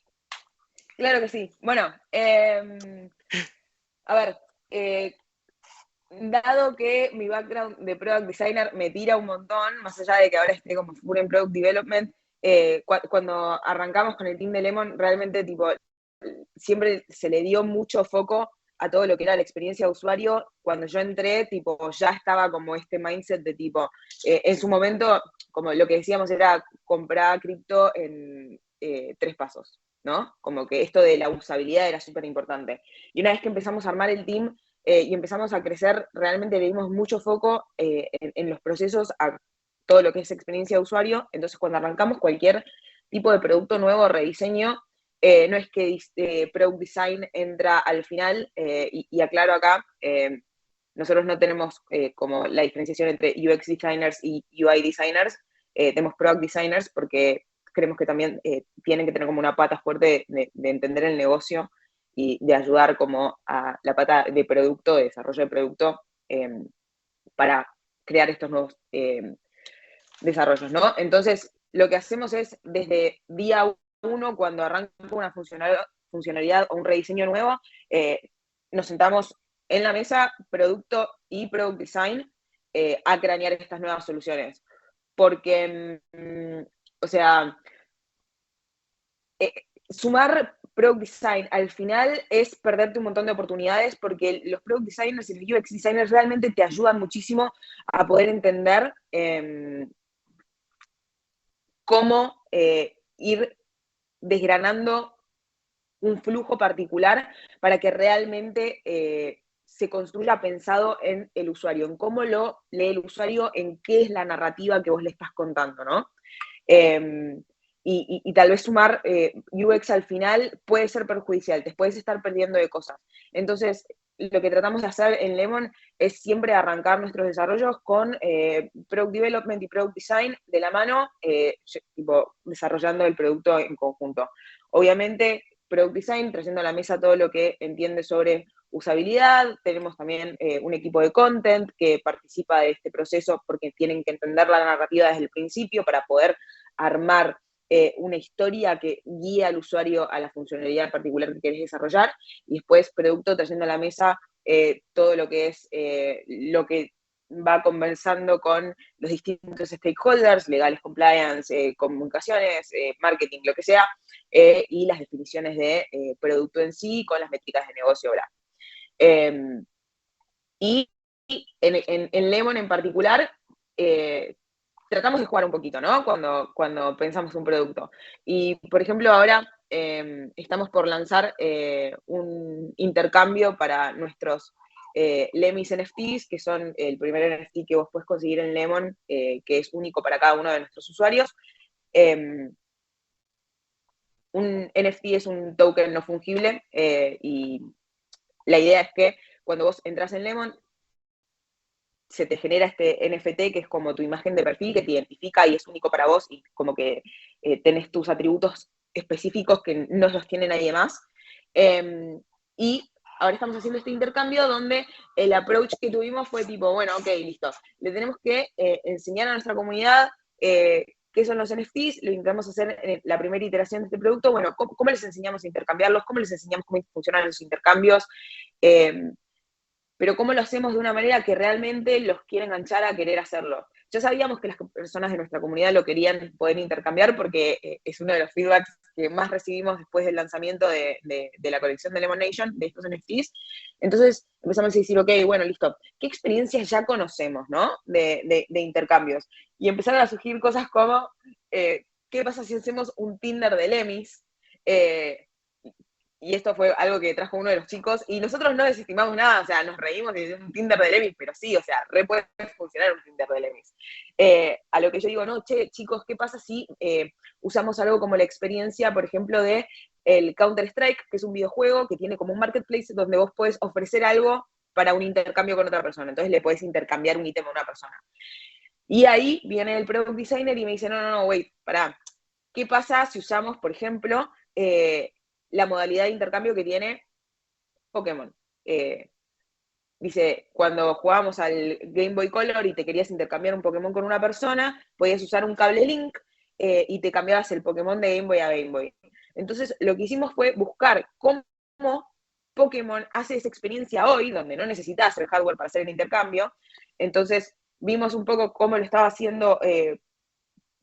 claro que sí. Bueno, a ver, dado que mi background de product designer me tira un montón, más allá de que ahora esté como full en product development, cuando arrancamos con el team de Lemon, realmente tipo siempre se le dio mucho foco a todo lo que era la experiencia de usuario. Cuando yo entré, tipo, ya estaba como este mindset de tipo, en su momento, como lo que decíamos era comprar cripto en 3 pasos, ¿no? Como que esto de la usabilidad era súper importante. Y una vez que empezamos a armar el team y empezamos a crecer, realmente le dimos mucho foco en los procesos a todo lo que es experiencia de usuario. Entonces, cuando arrancamos cualquier tipo de producto nuevo o rediseño, no es que Product Design entra al final, y aclaro acá, nosotros no tenemos como la diferenciación entre UX Designers y UI Designers, tenemos Product Designers porque creemos que también tienen que tener como una pata fuerte de entender el negocio y de ayudar como a la pata de producto, de desarrollo de producto, para crear estos nuevos desarrollos, ¿no? Entonces, lo que hacemos es, desde día 1, cuando arranca una funcionalidad o un rediseño nuevo, nos sentamos en la mesa, producto y product design, a cranear estas nuevas soluciones. Porque, o sea, sumar product design al final es perderte un montón de oportunidades, porque los product designers y los UX designers realmente te ayudan muchísimo a poder entender cómo ir desgranando un flujo particular para que realmente se construya pensado en el usuario, en cómo lo lee el usuario, en qué es la narrativa que vos le estás contando, ¿no? Y tal vez sumar UX al final puede ser perjudicial, te puedes estar perdiendo de cosas. Entonces, lo que tratamos de hacer en Lemon es siempre arrancar nuestros desarrollos con Product Development y Product Design de la mano, tipo, desarrollando el producto en conjunto. Obviamente, Product Design trayendo a la mesa todo lo que entiende sobre usabilidad. Tenemos también un equipo de content que participa de este proceso porque tienen que entender la narrativa desde el principio para poder armar una historia que guíe al usuario a la funcionalidad particular que querés desarrollar, y después producto trayendo a la mesa todo lo que es lo que va conversando con los distintos stakeholders, legales, compliance, comunicaciones, marketing, lo que sea, y las definiciones de producto en sí con las métricas de negocio, bla. Y en Lemon en particular, tratamos de jugar un poquito, ¿no? Cuando pensamos un producto. Y, por ejemplo, ahora estamos por lanzar un intercambio para nuestros Lemis NFTs, que son el primer NFT que vos podés conseguir en Lemon, que es único para cada uno de nuestros usuarios. Un NFT es un token no fungible, y la idea es que cuando vos entras en Lemon, se te genera este NFT que es como tu imagen de perfil que te identifica y es único para vos, y como que tenés tus atributos específicos que no los tiene nadie más. Y ahora estamos haciendo este intercambio donde el approach que tuvimos fue tipo, bueno, ok, listo, le tenemos que enseñar a nuestra comunidad qué son los NFTs, lo intentamos hacer en la primera iteración de este producto. Bueno, ¿cómo les enseñamos a intercambiarlos? ¿Cómo les enseñamos cómo funcionan los intercambios? Pero cómo lo hacemos de una manera que realmente los quiera enganchar a querer hacerlo. ya sabíamos que las personas de nuestra comunidad lo querían poder intercambiar porque es uno de los feedbacks que más recibimos después del lanzamiento de la colección de Lemon Nation, de estos NFTs. Entonces empezamos a decir, ok, bueno, listo, ¿qué experiencias ya conocemos, ¿no? De intercambios. Y empezaron a surgir cosas como, ¿qué pasa si hacemos un Tinder de Lemis? Y esto fue algo que trajo uno de los chicos, y nosotros no desestimamos nada, o sea, nos reímos de un Tinder de Lemis, pero sí, o sea, re puede funcionar un Tinder de Lemis. A lo que yo digo, no, che, chicos, ¿qué pasa si usamos algo como la experiencia, por ejemplo, de el Counter-Strike, que es un videojuego que tiene como un marketplace donde vos podés ofrecer algo para un intercambio con otra persona, entonces le podés intercambiar un ítem a una persona. Y ahí viene el product designer y me dice, no, wait, pará, ¿qué pasa si usamos, por ejemplo, la modalidad de intercambio que tiene Pokémon? Dice, cuando jugábamos al Game Boy Color y te querías intercambiar un Pokémon con una persona, podías usar un cable Link y te cambiabas el Pokémon de Game Boy a Game Boy. Entonces, lo que hicimos fue buscar cómo Pokémon hace esa experiencia hoy, donde no necesitas el hardware para hacer el intercambio. Entonces, vimos un poco cómo lo estaba haciendo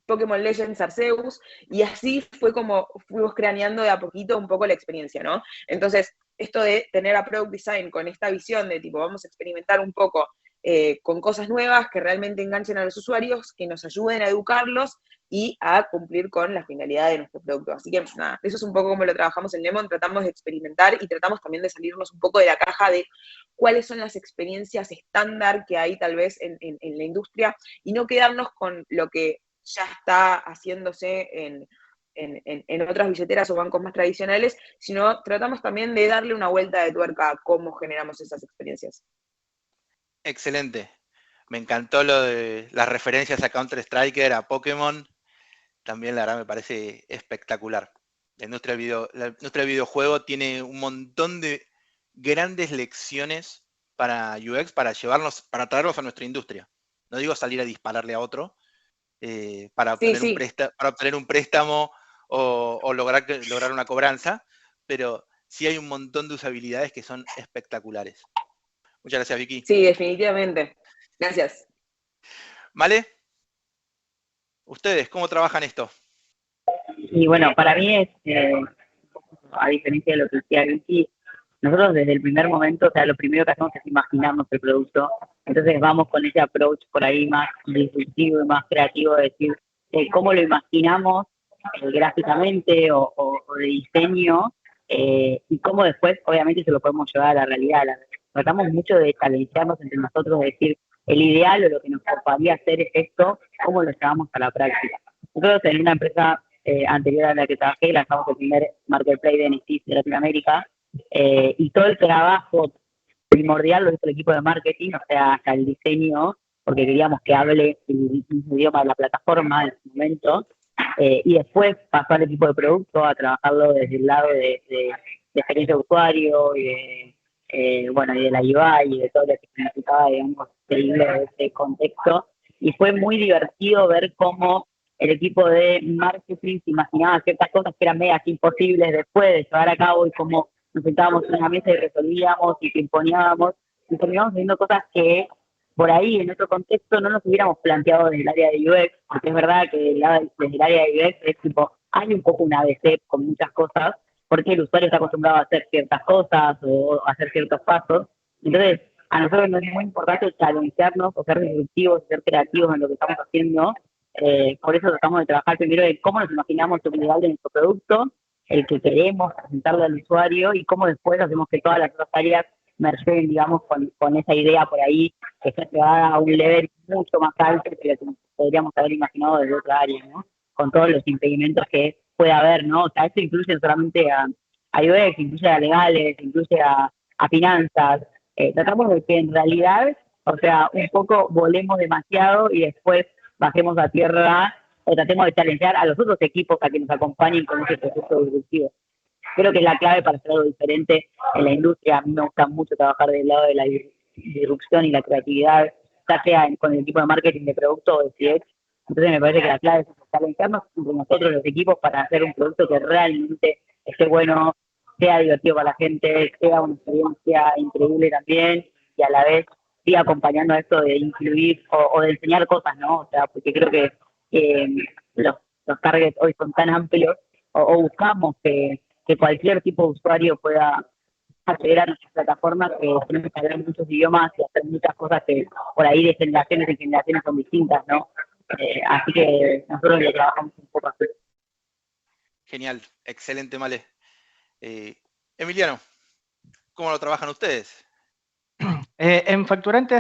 Pokémon Legends Arceus, y así fue como fuimos craneando de a poquito un poco la experiencia, ¿no? Entonces, esto de tener a Product Design con esta visión de tipo, vamos a experimentar un poco con cosas nuevas que realmente enganchen a los usuarios, que nos ayuden a educarlos y a cumplir con la finalidad de nuestro producto. Así que nada, eso es un poco como lo trabajamos en Lemon, tratamos de experimentar y tratamos también de salirnos un poco de la caja de cuáles son las experiencias estándar que hay tal vez en la industria y no quedarnos con lo que ya está haciéndose en otras billeteras o bancos más tradicionales, sino tratamos también de darle una vuelta de tuerca a cómo generamos esas experiencias. Excelente. Me encantó lo de las referencias a Counter-Strike, a Pokémon. También la verdad me parece espectacular. La industria del videojuego tiene un montón de grandes lecciones para UX, para traerlos a nuestra industria. No digo salir a dispararle a otro, para obtener un préstamo o lograr una cobranza, pero sí hay un montón de usabilidades que son espectaculares. Muchas gracias, Vicky. Sí, definitivamente. Gracias. ¿Vale? ¿Ustedes cómo trabajan esto? Y bueno, para mí es, a diferencia de lo que decía Vicky, nosotros desde el primer momento, o sea, lo primero que hacemos es imaginarnos el producto. Entonces vamos con ese approach por ahí más disruptivo y más creativo, de decir cómo lo imaginamos gráficamente o de diseño, y cómo después, obviamente, se lo podemos llevar a la realidad. Tratamos mucho de challengearnos entre nosotros, de decir, el ideal o lo que nos gustaría hacer es esto, cómo lo llevamos a la práctica. Nosotros en una empresa anterior a la que trabajé, lanzamos el primer marketplace de NFTs de Latinoamérica, y todo el trabajo primordial lo hizo el equipo de marketing, o sea, hasta el diseño, porque queríamos que hable el mismo idioma de la plataforma en ese momento, y después pasó al equipo de producto a trabajarlo desde el lado de experiencia de usuario y de la UI y de todo lo que significaba, digamos, seguirlo de ese contexto. Y fue muy divertido ver cómo el equipo de marketing se imaginaba ciertas cosas que eran megas imposibles después de llevar a cabo, y cómo nos sentábamos en una mesa y resolvíamos y pimponeábamos y terminábamos haciendo cosas que por ahí en otro contexto no nos hubiéramos planteado desde el área de UX, porque es verdad que desde el área de UX es tipo, hay un poco una ABC con muchas cosas, porque el usuario está acostumbrado a hacer ciertas cosas o a hacer ciertos pasos. Entonces, a nosotros nos es muy importante challengearnos o ser disruptivos, ser creativos en lo que estamos haciendo. Por eso tratamos de trabajar primero en cómo nos imaginamos el ideal de nuestro producto, el que queremos presentarle al usuario, y cómo después hacemos que todas las otras áreas mergeen, digamos, con esa idea por ahí, que está llevada a un level mucho más alto que lo que podríamos haber imaginado desde otra área, ¿no? Con todos los impedimentos que puede haber, ¿no? O sea, esto incluye no solamente a UX, incluye a legales, incluye a finanzas. Tratamos de que en realidad, o sea, un poco volemos demasiado y después bajemos a tierra o tratemos de challengear a los otros equipos a que nos acompañen con ese proceso disruptivo. Creo que es la clave para hacer algo diferente en la industria. A mí me gusta mucho trabajar del lado de la disrupción y la creatividad, ya sea con el equipo de marketing de producto o de CX. Entonces me parece que la clave es challengearnos entre nosotros los equipos para hacer un producto que realmente esté bueno, sea divertido para la gente, sea una experiencia increíble también, y a la vez siga acompañando a esto de incluir o de enseñar cosas, ¿no? O sea, porque creo que los targets hoy son tan amplios o buscamos que cualquier tipo de usuario pueda acceder a nuestras plataformas, que tenemos que hablar muchos idiomas y hacer muchas cosas que por ahí de generaciones en generaciones son distintas, ¿no? Así que nosotros le trabajamos un poco así. Genial, excelente, Male. Emiliano, ¿cómo lo trabajan ustedes? En Facturante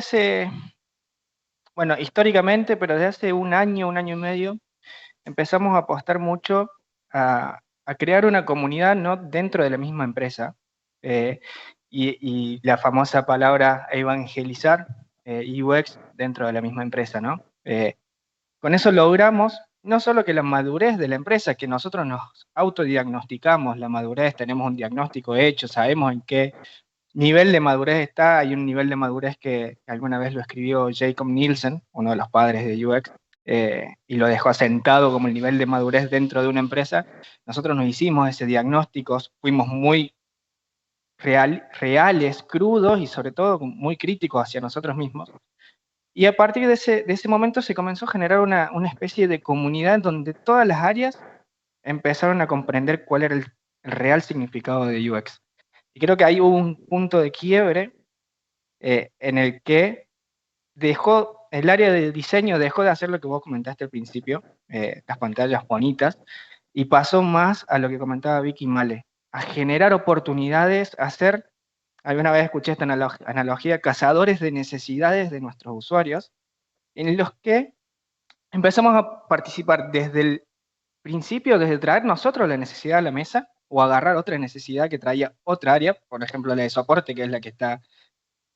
históricamente, pero desde hace un año y medio, empezamos a apostar mucho a crear una comunidad, ¿no?, dentro de la misma empresa. Y la famosa palabra evangelizar UX dentro de la misma empresa, ¿no? Con eso logramos no solo que la madurez de la empresa, que nosotros nos autodiagnosticamos la madurez, tenemos un diagnóstico hecho, sabemos en qué nivel de madurez está. Hay un nivel de madurez que alguna vez lo escribió Jacob Nielsen, uno de los padres de UX, y lo dejó asentado como el nivel de madurez dentro de una empresa. Nosotros nos hicimos ese diagnóstico, fuimos muy reales, crudos y sobre todo muy críticos hacia nosotros mismos. Y a partir de ese momento se comenzó a generar una especie de comunidad donde todas las áreas empezaron a comprender cuál era el real significado de UX. Y creo que ahí hubo un punto de quiebre en el que el área de diseño dejó de hacer lo que vos comentaste al principio, las pantallas bonitas, y pasó más a lo que comentaba Vicky y Male, a generar oportunidades, a ser, alguna vez escuché esta analogía, cazadores de necesidades de nuestros usuarios, en los que empezamos a participar desde el principio, desde traer nosotros la necesidad a la mesa, o agarrar otra necesidad que traía otra área, por ejemplo la de soporte, que es la que está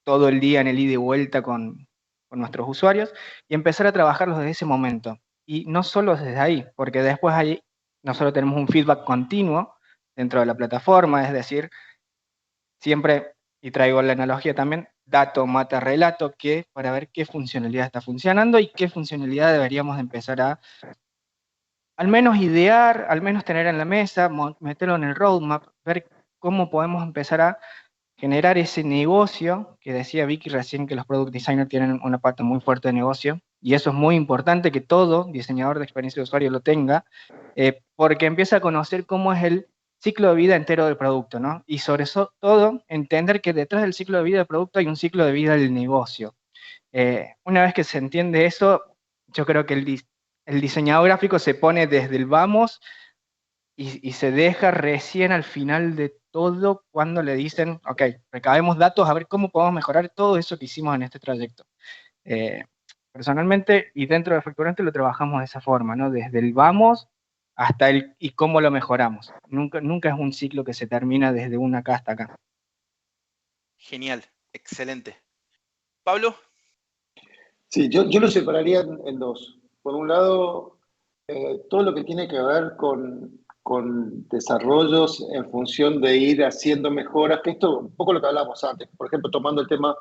todo el día en el ida y vuelta con nuestros usuarios, y empezar a trabajarlos desde ese momento. Y no solo desde ahí, porque después ahí nosotros tenemos un feedback continuo dentro de la plataforma, es decir, siempre, y traigo la analogía también, dato mata relato, que para ver qué funcionalidad está funcionando y qué funcionalidad deberíamos empezar a al menos idear, al menos tener en la mesa, meterlo en el roadmap, ver cómo podemos empezar a generar ese negocio, que decía Vicky recién que los product designers tienen una parte muy fuerte de negocio, y eso es muy importante que todo diseñador de experiencia de usuario lo tenga, porque empieza a conocer cómo es el ciclo de vida entero del producto, ¿no? Y sobre todo, entender que detrás del ciclo de vida del producto hay un ciclo de vida del negocio. Una vez que se entiende eso, yo creo que el diseñador gráfico se pone desde el vamos y se deja recién al final de todo cuando le dicen, ok, recabemos datos a ver cómo podemos mejorar todo eso que hicimos en este trayecto. Personalmente, y dentro de Facturante lo trabajamos de esa forma, ¿no? Desde el vamos hasta el y cómo lo mejoramos. Nunca es un ciclo que se termina desde una acá hasta acá. Genial, excelente. ¿Pablo? Sí, yo lo separaría en dos. Por un lado, todo lo que tiene que ver con desarrollos en función de ir haciendo mejoras, que esto un poco lo que hablábamos antes, por ejemplo, tomando el tema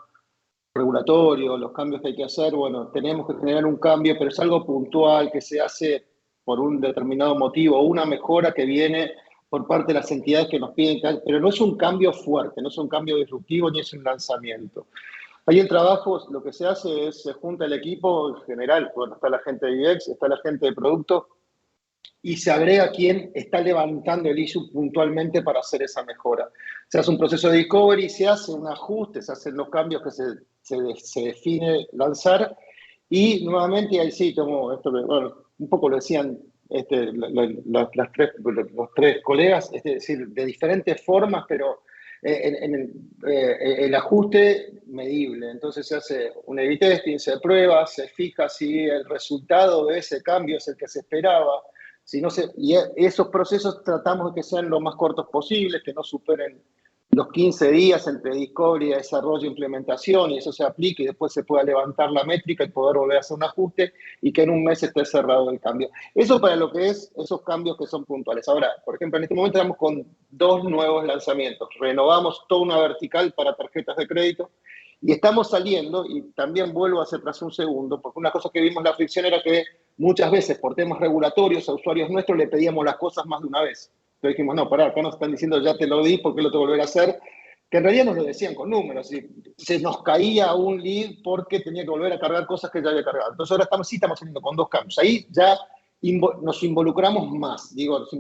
regulatorio, los cambios que hay que hacer, bueno, tenemos que generar un cambio, pero es algo puntual que se hace por un determinado motivo, una mejora que viene por parte de las entidades que nos piden, pero no es un cambio fuerte, no es un cambio disruptivo ni es un lanzamiento. Ahí el trabajo, lo que se hace es, se junta el equipo en general, bueno, está la gente de UX, está la gente de producto, y se agrega quién está levantando el issue puntualmente para hacer esa mejora. Se hace un proceso de discovery, se hace un ajuste, se hacen los cambios que se define lanzar, y nuevamente ahí sí, como esto, bueno, un poco lo decían los tres colegas, es decir, de diferentes formas, pero el ajuste medible. Entonces se hace un A/B testing, se prueba, se fija si el resultado de ese cambio es el que se esperaba. Si no y esos procesos tratamos de que sean lo más cortos posibles, que no superen los 15 días entre discovery, desarrollo e implementación, y eso se aplique y después se pueda levantar la métrica y poder volver a hacer un ajuste y que en un mes esté cerrado el cambio. Eso para lo que es esos cambios que son puntuales. Ahora, por ejemplo, en este momento estamos con 2 nuevos lanzamientos. Renovamos toda una vertical para tarjetas de crédito y estamos saliendo, y también vuelvo hacia atrás un segundo, porque una cosa que vimos la fricción era que muchas veces por temas regulatorios a usuarios nuestros le pedíamos las cosas más de una vez. Entonces dijimos, no, pará, acá nos están diciendo ya te lo di, ¿por qué lo tengo que volver a hacer? que en realidad nos lo decían con números, y se nos caía un lead porque tenía que volver a cargar cosas que ya había cargado. Entonces ahora sí estamos saliendo con 2 cambios. Ahí ya nos involucramos más, nos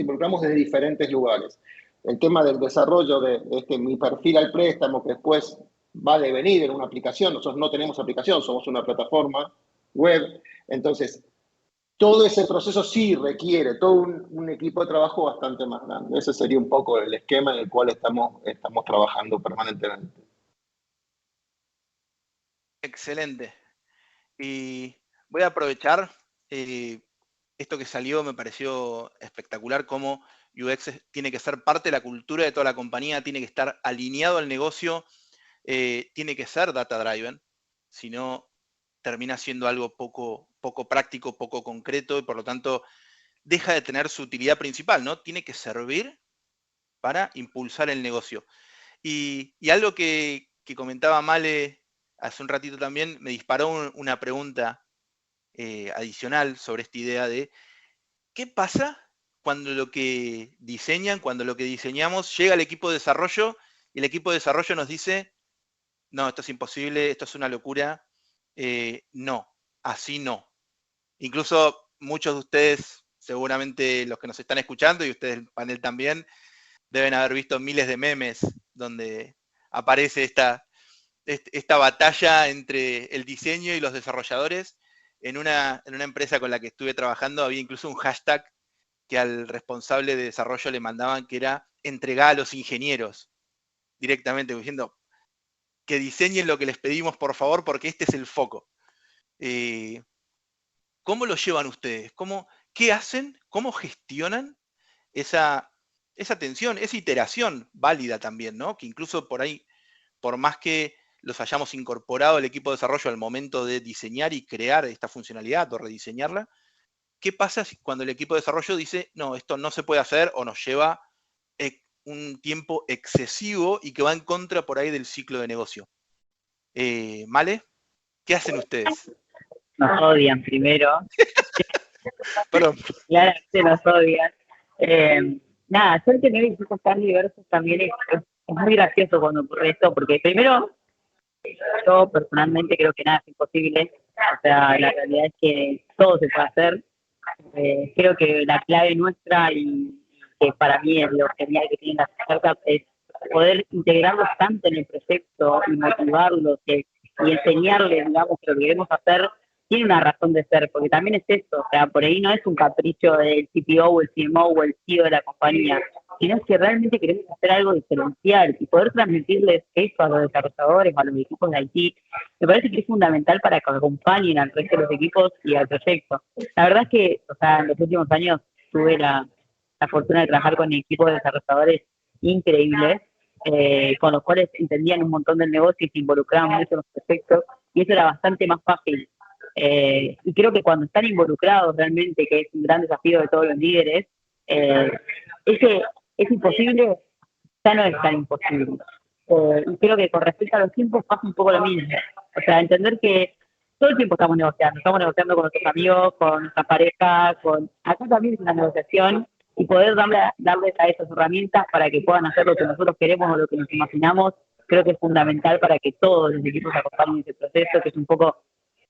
involucramos desde diferentes lugares. El tema del desarrollo de mi perfil al préstamo, que después va a devenir en una aplicación. Nosotros no tenemos aplicación, somos una plataforma web. Entonces, todo ese proceso sí requiere todo un equipo de trabajo bastante más grande. Ese sería un poco el esquema en el cual estamos trabajando permanentemente. Excelente. Y voy a aprovechar, esto que salió me pareció espectacular, cómo UX tiene que ser parte de la cultura de toda la compañía, tiene que estar alineado al negocio, tiene que ser data-driven, si no termina siendo algo poco práctico, poco concreto, y por lo tanto deja de tener su utilidad principal, ¿no? Tiene que servir para impulsar el negocio. Y algo que comentaba Male hace un ratito también, me disparó una pregunta adicional sobre esta idea de ¿qué pasa cuando lo que diseñamos llega al equipo de desarrollo y el equipo de desarrollo nos dice, no, esto es imposible, esto es una locura, no, así no? Incluso muchos de ustedes, seguramente los que nos están escuchando y ustedes el panel también, deben haber visto miles de memes donde aparece esta batalla entre el diseño y los desarrolladores. En una empresa con la que estuve trabajando había incluso un hashtag que al responsable de desarrollo le mandaban, que era entregar a los ingenieros directamente, diciendo que diseñen lo que les pedimos, por favor, porque este es el foco. ¿Cómo lo llevan ustedes? ¿Qué hacen? ¿Cómo gestionan esa tensión, esa iteración válida también, ¿no? Que incluso por ahí, por más que los hayamos incorporado al equipo de desarrollo al momento de diseñar y crear esta funcionalidad o rediseñarla, ¿qué pasa cuando el equipo de desarrollo dice, no, esto no se puede hacer o nos lleva un tiempo excesivo y que va en contra por ahí del ciclo de negocio? ¿Male? ¿Qué hacen ustedes? Nos odian primero. Perdón. Claramente nos odian. Nada, yo tener equipos tan diversos también es muy gracioso cuando ocurre esto, porque primero, yo personalmente creo que nada es imposible. O sea, la realidad es que todo se puede hacer. Creo que la clave nuestra, y que para mí es lo genial que tienen las startups, es poder integrarlos tanto en el proyecto y motivarlos y enseñarles, digamos, que lo que queremos hacer tiene una razón de ser, porque también es eso, o sea, por ahí no es un capricho del CTO o el CMO o el CEO de la compañía, sino es que realmente queremos hacer algo diferencial y poder transmitirles eso a los desarrolladores o a los equipos de IT, me parece que es fundamental para que acompañen al resto de los equipos y al proyecto. La verdad es que, o sea, en los últimos años tuve la fortuna de trabajar con equipos de desarrolladores increíbles, con los cuales entendían un montón del negocio y se involucraban mucho en los proyectos, y eso era bastante más fácil. Y creo que cuando están involucrados realmente, que es un gran desafío de todos los líderes, es imposible, ya no es tan imposible. Y creo que con respecto a los tiempos pasa un poco lo mismo. O sea, entender que todo el tiempo estamos negociando con nuestros amigos, con nuestra pareja, acá también es una negociación, y poder darles a esas herramientas para que puedan hacer lo que nosotros queremos o lo que nos imaginamos, creo que es fundamental para que todos los equipos acompañen ese proceso, que es un poco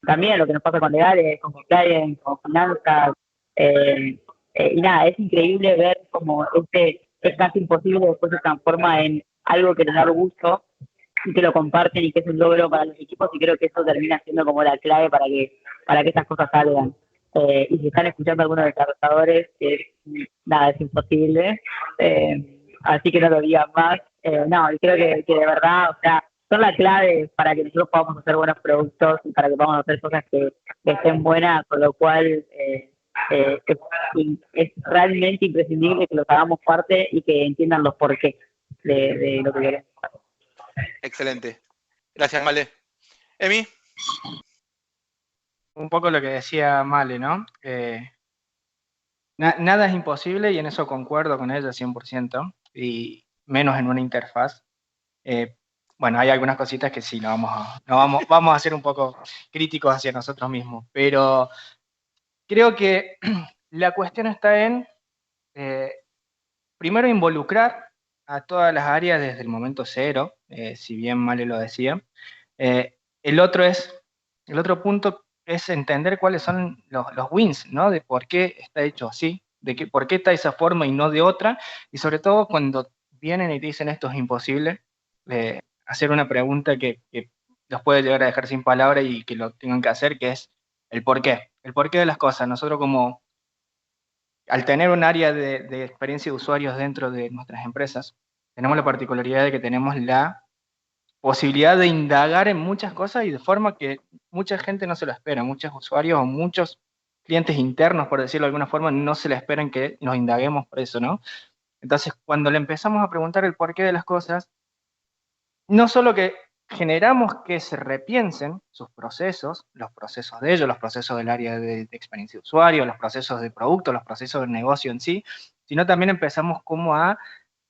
también lo que nos pasa con legales, con compliance, con finanzas, y nada, es increíble ver cómo es casi imposible, después se transforma en algo que les da gusto y que lo comparten y que es un logro para los equipos, y creo que eso termina siendo como la clave para que estas cosas salgan. Y si están escuchando algunos desarrolladores, nada, es imposible, así que no lo digan más. No, y creo que de verdad, o sea, son la clave para que nosotros podamos hacer buenos productos y para que podamos hacer cosas que estén buenas, con lo cual es realmente imprescindible que los hagamos parte y que entiendan los porqués de lo que queremos. Excelente. Gracias, Male. Emi. Un poco lo que decía Male, ¿no? Nada es imposible, y en eso concuerdo con ella 100%, y menos en una interfaz. Bueno, hay algunas cositas que sí, vamos a ser un poco críticos hacia nosotros mismos, pero creo que la cuestión está en, primero, involucrar a todas las áreas desde el momento cero, si bien Male lo decía. El otro punto es entender cuáles son los wins, ¿no? De por qué está hecho así, por qué está de esa forma y no de otra, y sobre todo cuando vienen y te dicen esto es imposible, hacer una pregunta que los puede llegar a dejar sin palabras y que lo tengan que hacer, que es el por qué de las cosas. Nosotros al tener un área de experiencia de usuarios dentro de nuestras empresas, tenemos la particularidad de que tenemos la posibilidad de indagar en muchas cosas y de forma que mucha gente no se lo espera, muchos usuarios o muchos clientes internos, por decirlo de alguna forma, no se le esperan que nos indaguemos por eso, ¿no? Entonces, cuando le empezamos a preguntar el porqué de las cosas, no solo que generamos que se repiensen sus procesos, los procesos de ellos, los procesos del área de experiencia de usuario, los procesos de producto, los procesos de negocio en sí, sino también empezamos como a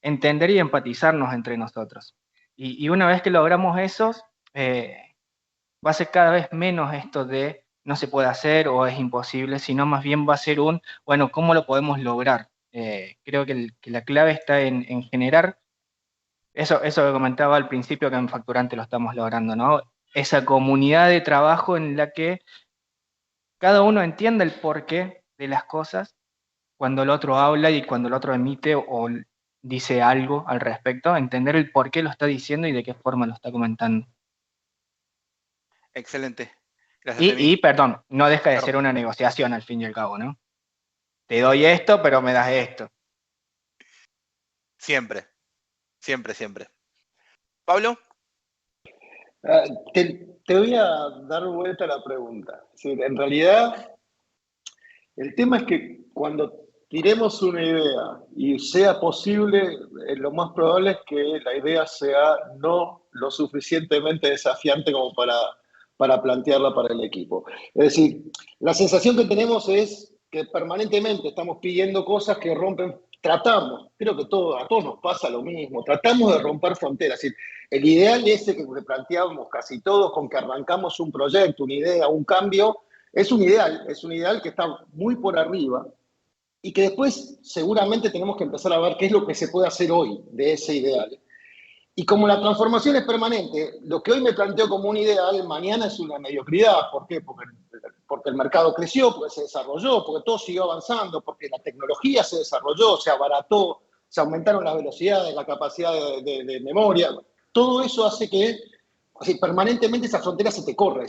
entender y empatizarnos entre nosotros. Y una vez que logramos eso, va a ser cada vez menos esto de no se puede hacer o es imposible, sino más bien va a ser bueno, ¿cómo lo podemos lograr? Creo que la clave está en generar eso que comentaba al principio, que en Facturante lo estamos logrando, ¿no? Esa comunidad de trabajo en la que cada uno entiende el porqué de las cosas cuando el otro habla y cuando el otro emite o dice algo al respecto, entender el por qué lo está diciendo y de qué forma lo está comentando. Excelente. Gracias, Emi. Y perdón, no deja de ser una negociación al fin y al cabo, ¿no? Te doy esto, pero me das esto. Siempre. Siempre, siempre. ¿Pablo? Te voy a dar vuelta a la pregunta. Sí, en realidad, el tema es que cuando tiremos una idea y sea posible, lo más probable es que la idea sea no lo suficientemente desafiante como para plantearla para el equipo. Es decir, la sensación que tenemos es que permanentemente estamos pidiendo cosas que rompen. Creo que a todos nos pasa lo mismo, tratamos de romper fronteras. Es decir, el ideal ese que planteábamos casi todos con que arrancamos un proyecto, una idea, un cambio, es un ideal que está muy por arriba y que después seguramente tenemos que empezar a ver qué es lo que se puede hacer hoy de ese ideal. Y como la transformación es permanente, lo que hoy me planteo como un ideal, mañana es una mediocridad. ¿Por qué? Porque el mercado creció, porque se desarrolló, porque todo siguió avanzando, porque la tecnología se desarrolló, se abarató, se aumentaron las velocidades, la capacidad de memoria. Todo eso hace que permanentemente esa frontera se te corre.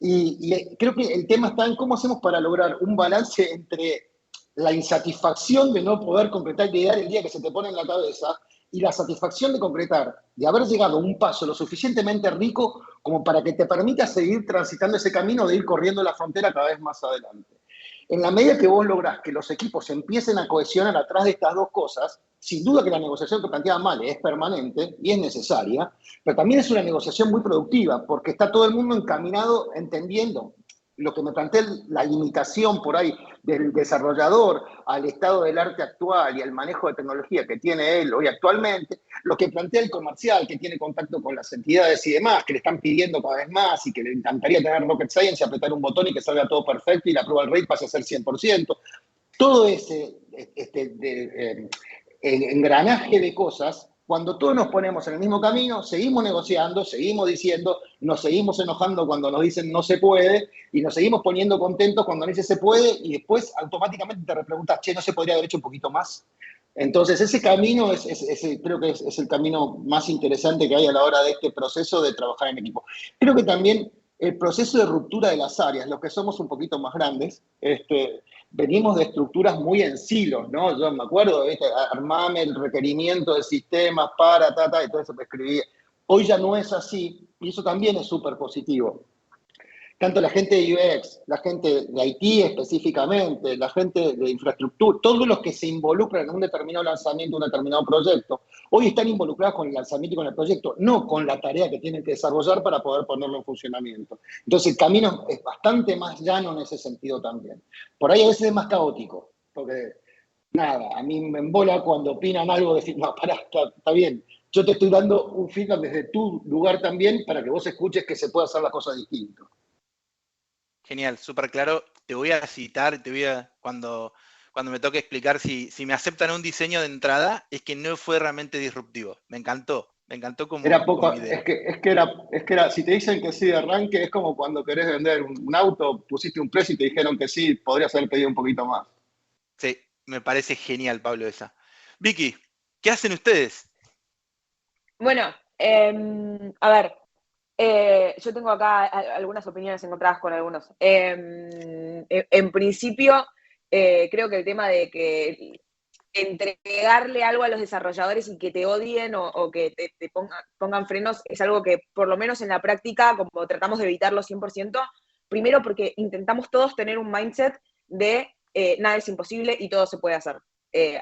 Y creo que el tema está en cómo hacemos para lograr un balance entre la insatisfacción de no poder concretar el ideal el día que se te pone en la cabeza y la satisfacción de concretar, de haber llegado a un paso lo suficientemente rico como para que te permita seguir transitando ese camino de ir corriendo la frontera cada vez más adelante. En la medida que vos lográs que los equipos empiecen a cohesionar atrás de estas dos cosas, sin duda que la negociación que planteaba Male es permanente y es necesaria, pero también es una negociación muy productiva, porque está todo el mundo encaminado, entendiendo lo que me plantea la limitación por ahí del desarrollador al estado del arte actual y al manejo de tecnología que tiene él hoy actualmente, lo que plantea el comercial, que tiene contacto con las entidades y demás, que le están pidiendo cada vez más y que le encantaría tener rocket science y apretar un botón y que salga todo perfecto y la prueba del rate pase a ser 100%. Todo ese engranaje de cosas, cuando todos nos ponemos en el mismo camino, seguimos negociando, seguimos diciendo, nos seguimos enojando cuando nos dicen no se puede y nos seguimos poniendo contentos cuando nos dicen se puede y después automáticamente te repreguntas, che, ¿no se podría haber hecho un poquito más? Entonces ese camino creo que es el camino más interesante que hay a la hora de este proceso de trabajar en equipo. Creo que también el proceso de ruptura de las áreas, los que somos un poquito más grandes, venimos de estructuras muy en silos, ¿no? Yo me acuerdo, armame el requerimiento de sistemas y todo eso que escribía. Hoy ya no es así, y eso también es súper positivo. Tanto la gente de UX, la gente de IT específicamente, la gente de infraestructura, todos los que se involucran en un determinado lanzamiento, un determinado proyecto, hoy están involucrados con el lanzamiento y con el proyecto, no con la tarea que tienen que desarrollar para poder ponerlo en funcionamiento. Entonces el camino es bastante más llano en ese sentido también. Por ahí a veces es más caótico, porque nada, a mí me embola cuando opinan algo de, no, pará, está bien, yo te estoy dando un feedback desde tu lugar también para que vos escuches que se puede hacer la cosa distinto. Genial, súper claro. Te voy a citar, cuando cuando me toque explicar si me aceptan un diseño de entrada, es que no fue realmente disruptivo. Me encantó como, Era poco, como idea. es que era, si te dicen que sí de arranque, es como cuando querés vender un auto, pusiste un precio y te dijeron que sí, podrías haber pedido un poquito más. Sí, me parece genial, Pablo, esa. Vicky, ¿qué hacen ustedes? Bueno, a ver, yo tengo acá algunas opiniones encontradas con algunos. En principio, creo que el tema de que entregarle algo a los desarrolladores y que te odien o que te pongan frenos es algo que, por lo menos en la práctica, como tratamos de evitarlo 100%, primero porque intentamos todos tener un mindset de nada es imposible y todo se puede hacer.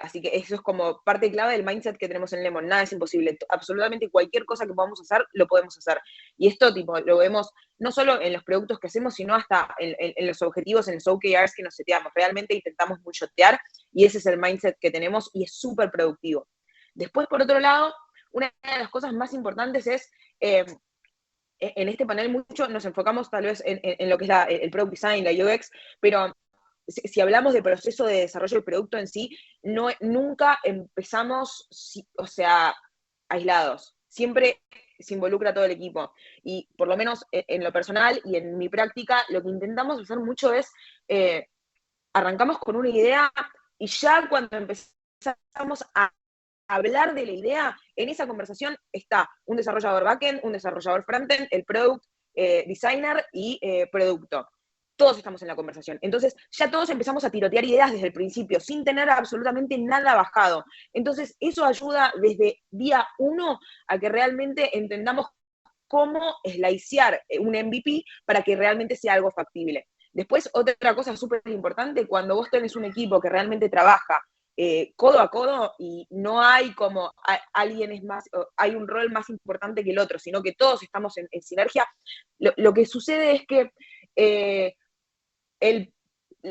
Así que eso es como parte clave del mindset que tenemos en Lemon. Nada es imposible. Absolutamente cualquier cosa que podamos hacer, lo podemos hacer. Y esto tipo lo vemos no solo en los productos que hacemos, sino hasta en los objetivos, en los OKRs que nos seteamos. Realmente intentamos muchotear y ese es el mindset que tenemos y es súper productivo. Después, por otro lado, una de las cosas más importantes es, en este panel mucho nos enfocamos tal vez en lo que es el product design, la UX, pero si hablamos de proceso de desarrollo del producto en sí, nunca empezamos, o sea, aislados. Siempre se involucra todo el equipo. Y por lo menos en lo personal y en mi práctica, lo que intentamos hacer mucho es, arrancamos con una idea y ya cuando empezamos a hablar de la idea, en esa conversación está un desarrollador backend, un desarrollador frontend, el product designer y producto. Todos estamos en la conversación. Entonces, ya todos empezamos a tirotear ideas desde el principio, sin tener absolutamente nada bajado. Entonces, eso ayuda desde día 1 a que realmente entendamos cómo slicear un MVP para que realmente sea algo factible. Después, otra cosa súper importante, cuando vos tenés un equipo que realmente trabaja codo a codo y no hay como alguien es más, hay un rol más importante que el otro, sino que todos estamos en sinergia, lo que sucede es que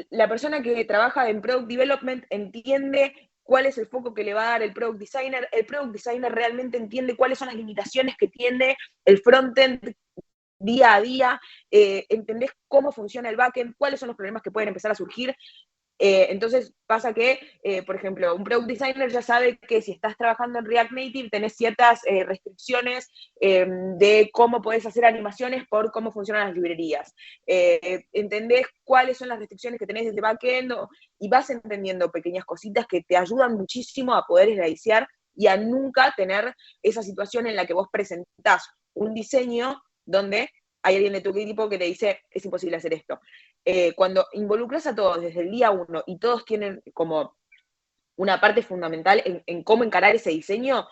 la persona que trabaja en Product Development entiende cuál es el foco que le va a dar el Product Designer realmente entiende cuáles son las limitaciones que tiene el frontend día a día, entendés cómo funciona el backend, cuáles son los problemas que pueden empezar a surgir. Entonces pasa que, por ejemplo, un Product Designer ya sabe que si estás trabajando en React Native tenés ciertas restricciones de cómo podés hacer animaciones por cómo funcionan las librerías. Entendés cuáles son las restricciones que tenés desde backend y vas entendiendo pequeñas cositas que te ayudan muchísimo a poder slicear y a nunca tener esa situación en la que vos presentás un diseño donde hay alguien de tu equipo que te dice, es imposible hacer esto. Cuando involucras a todos desde el día 1 y todos tienen como una parte fundamental en cómo encarar ese diseño,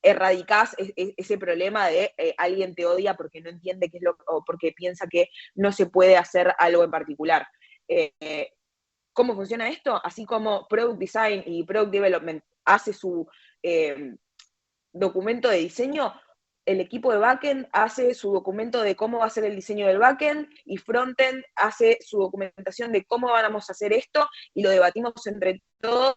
erradicás ese problema de alguien te odia porque no entiende qué es o porque piensa que no se puede hacer algo en particular. ¿Cómo funciona esto? Así como Product Design y Product Development hace su documento de diseño, el equipo de backend hace su documento de cómo va a ser el diseño del backend y frontend hace su documentación de cómo vamos a hacer esto y lo debatimos entre todos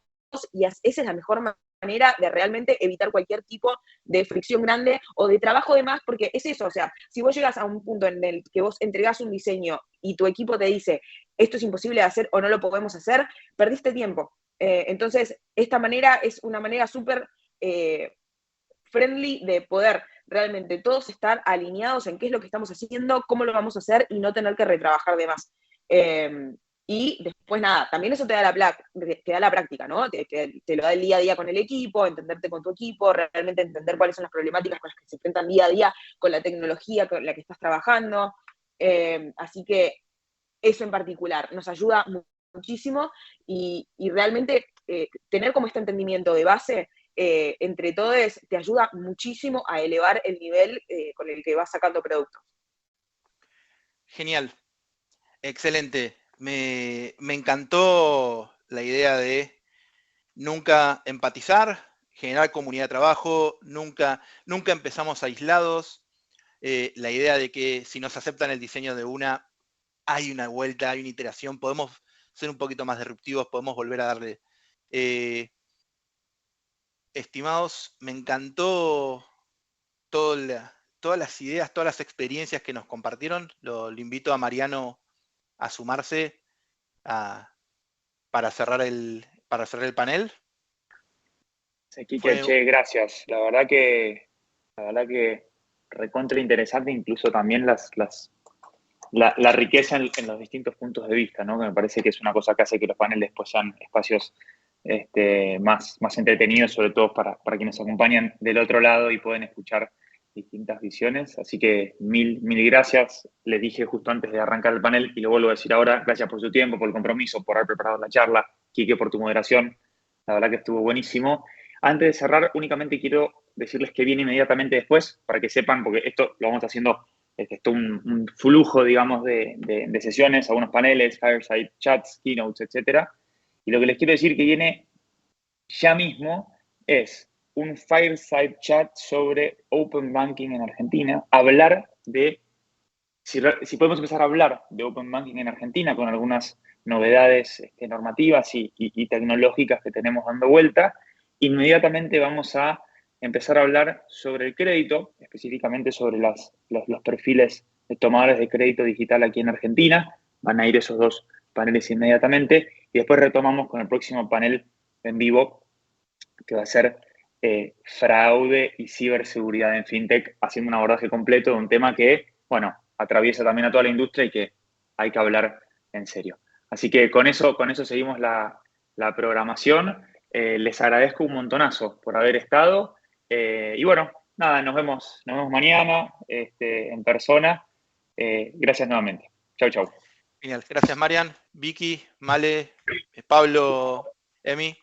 y esa es la mejor manera de realmente evitar cualquier tipo de fricción grande o de trabajo de más, porque es eso, o sea, si vos llegas a un punto en el que vos entregás un diseño y tu equipo te dice, esto es imposible de hacer o no lo podemos hacer, perdiste tiempo. Entonces, esta manera es una manera súper friendly de poder realmente todos estar alineados en qué es lo que estamos haciendo, cómo lo vamos a hacer y no tener que retrabajar de más. Y después nada, también eso te da la práctica, ¿no? Te lo da el día a día con el equipo, entenderte con tu equipo, realmente entender cuáles son las problemáticas con las que se enfrentan día a día con la tecnología con la que estás trabajando. Así que eso en particular nos ayuda muchísimo y realmente tener como este entendimiento de base entre todos te ayuda muchísimo a elevar el nivel con el que vas sacando productos. Genial, excelente. Me encantó la idea de nunca empatizar, generar comunidad de trabajo, nunca empezamos aislados. La idea de que si nos aceptan el diseño de una, hay una vuelta, hay una iteración, podemos ser un poquito más disruptivos, podemos volver a darle. Estimados, me encantó todas las ideas, todas las experiencias que nos compartieron. Lo invito a Mariano a sumarse a para cerrar el panel. Sí, Quique, che, gracias. La verdad que recontra interesante, incluso también la riqueza en los distintos puntos de vista, ¿no? Que me parece que es una cosa que hace que los paneles pues sean espacios más entretenidos, sobre todo para quienes acompañan del otro lado y pueden escuchar distintas visiones. Así que mil gracias. Les dije justo antes de arrancar el panel y lo vuelvo a decir ahora. Gracias por su tiempo, por el compromiso, por haber preparado la charla. Quique, por tu moderación. La verdad que estuvo buenísimo. Antes de cerrar, únicamente quiero decirles que viene inmediatamente después, para que sepan, porque esto lo vamos haciendo, un flujo, digamos, de sesiones, algunos paneles, fireside chats, keynotes, etcétera. Y lo que les quiero decir que viene ya mismo es un fireside chat sobre Open Banking en Argentina, hablar de, si podemos empezar a hablar de Open Banking en Argentina con algunas novedades normativas y tecnológicas que tenemos dando vuelta. Inmediatamente vamos a empezar a hablar sobre el crédito, específicamente sobre los perfiles de tomadores de crédito digital aquí en Argentina. Van a ir esos dos paneles inmediatamente y después retomamos con el próximo panel en vivo, que va a ser fraude y ciberseguridad en FinTech, haciendo un abordaje completo de un tema que, bueno, atraviesa también a toda la industria y que hay que hablar en serio. Así que con eso seguimos la programación. Les agradezco un montonazo por haber estado. Y bueno, nada, nos vemos mañana en persona. Gracias nuevamente. Chau, chau. Genial. Gracias, Marian, Vicky, Male, Pablo, Emi.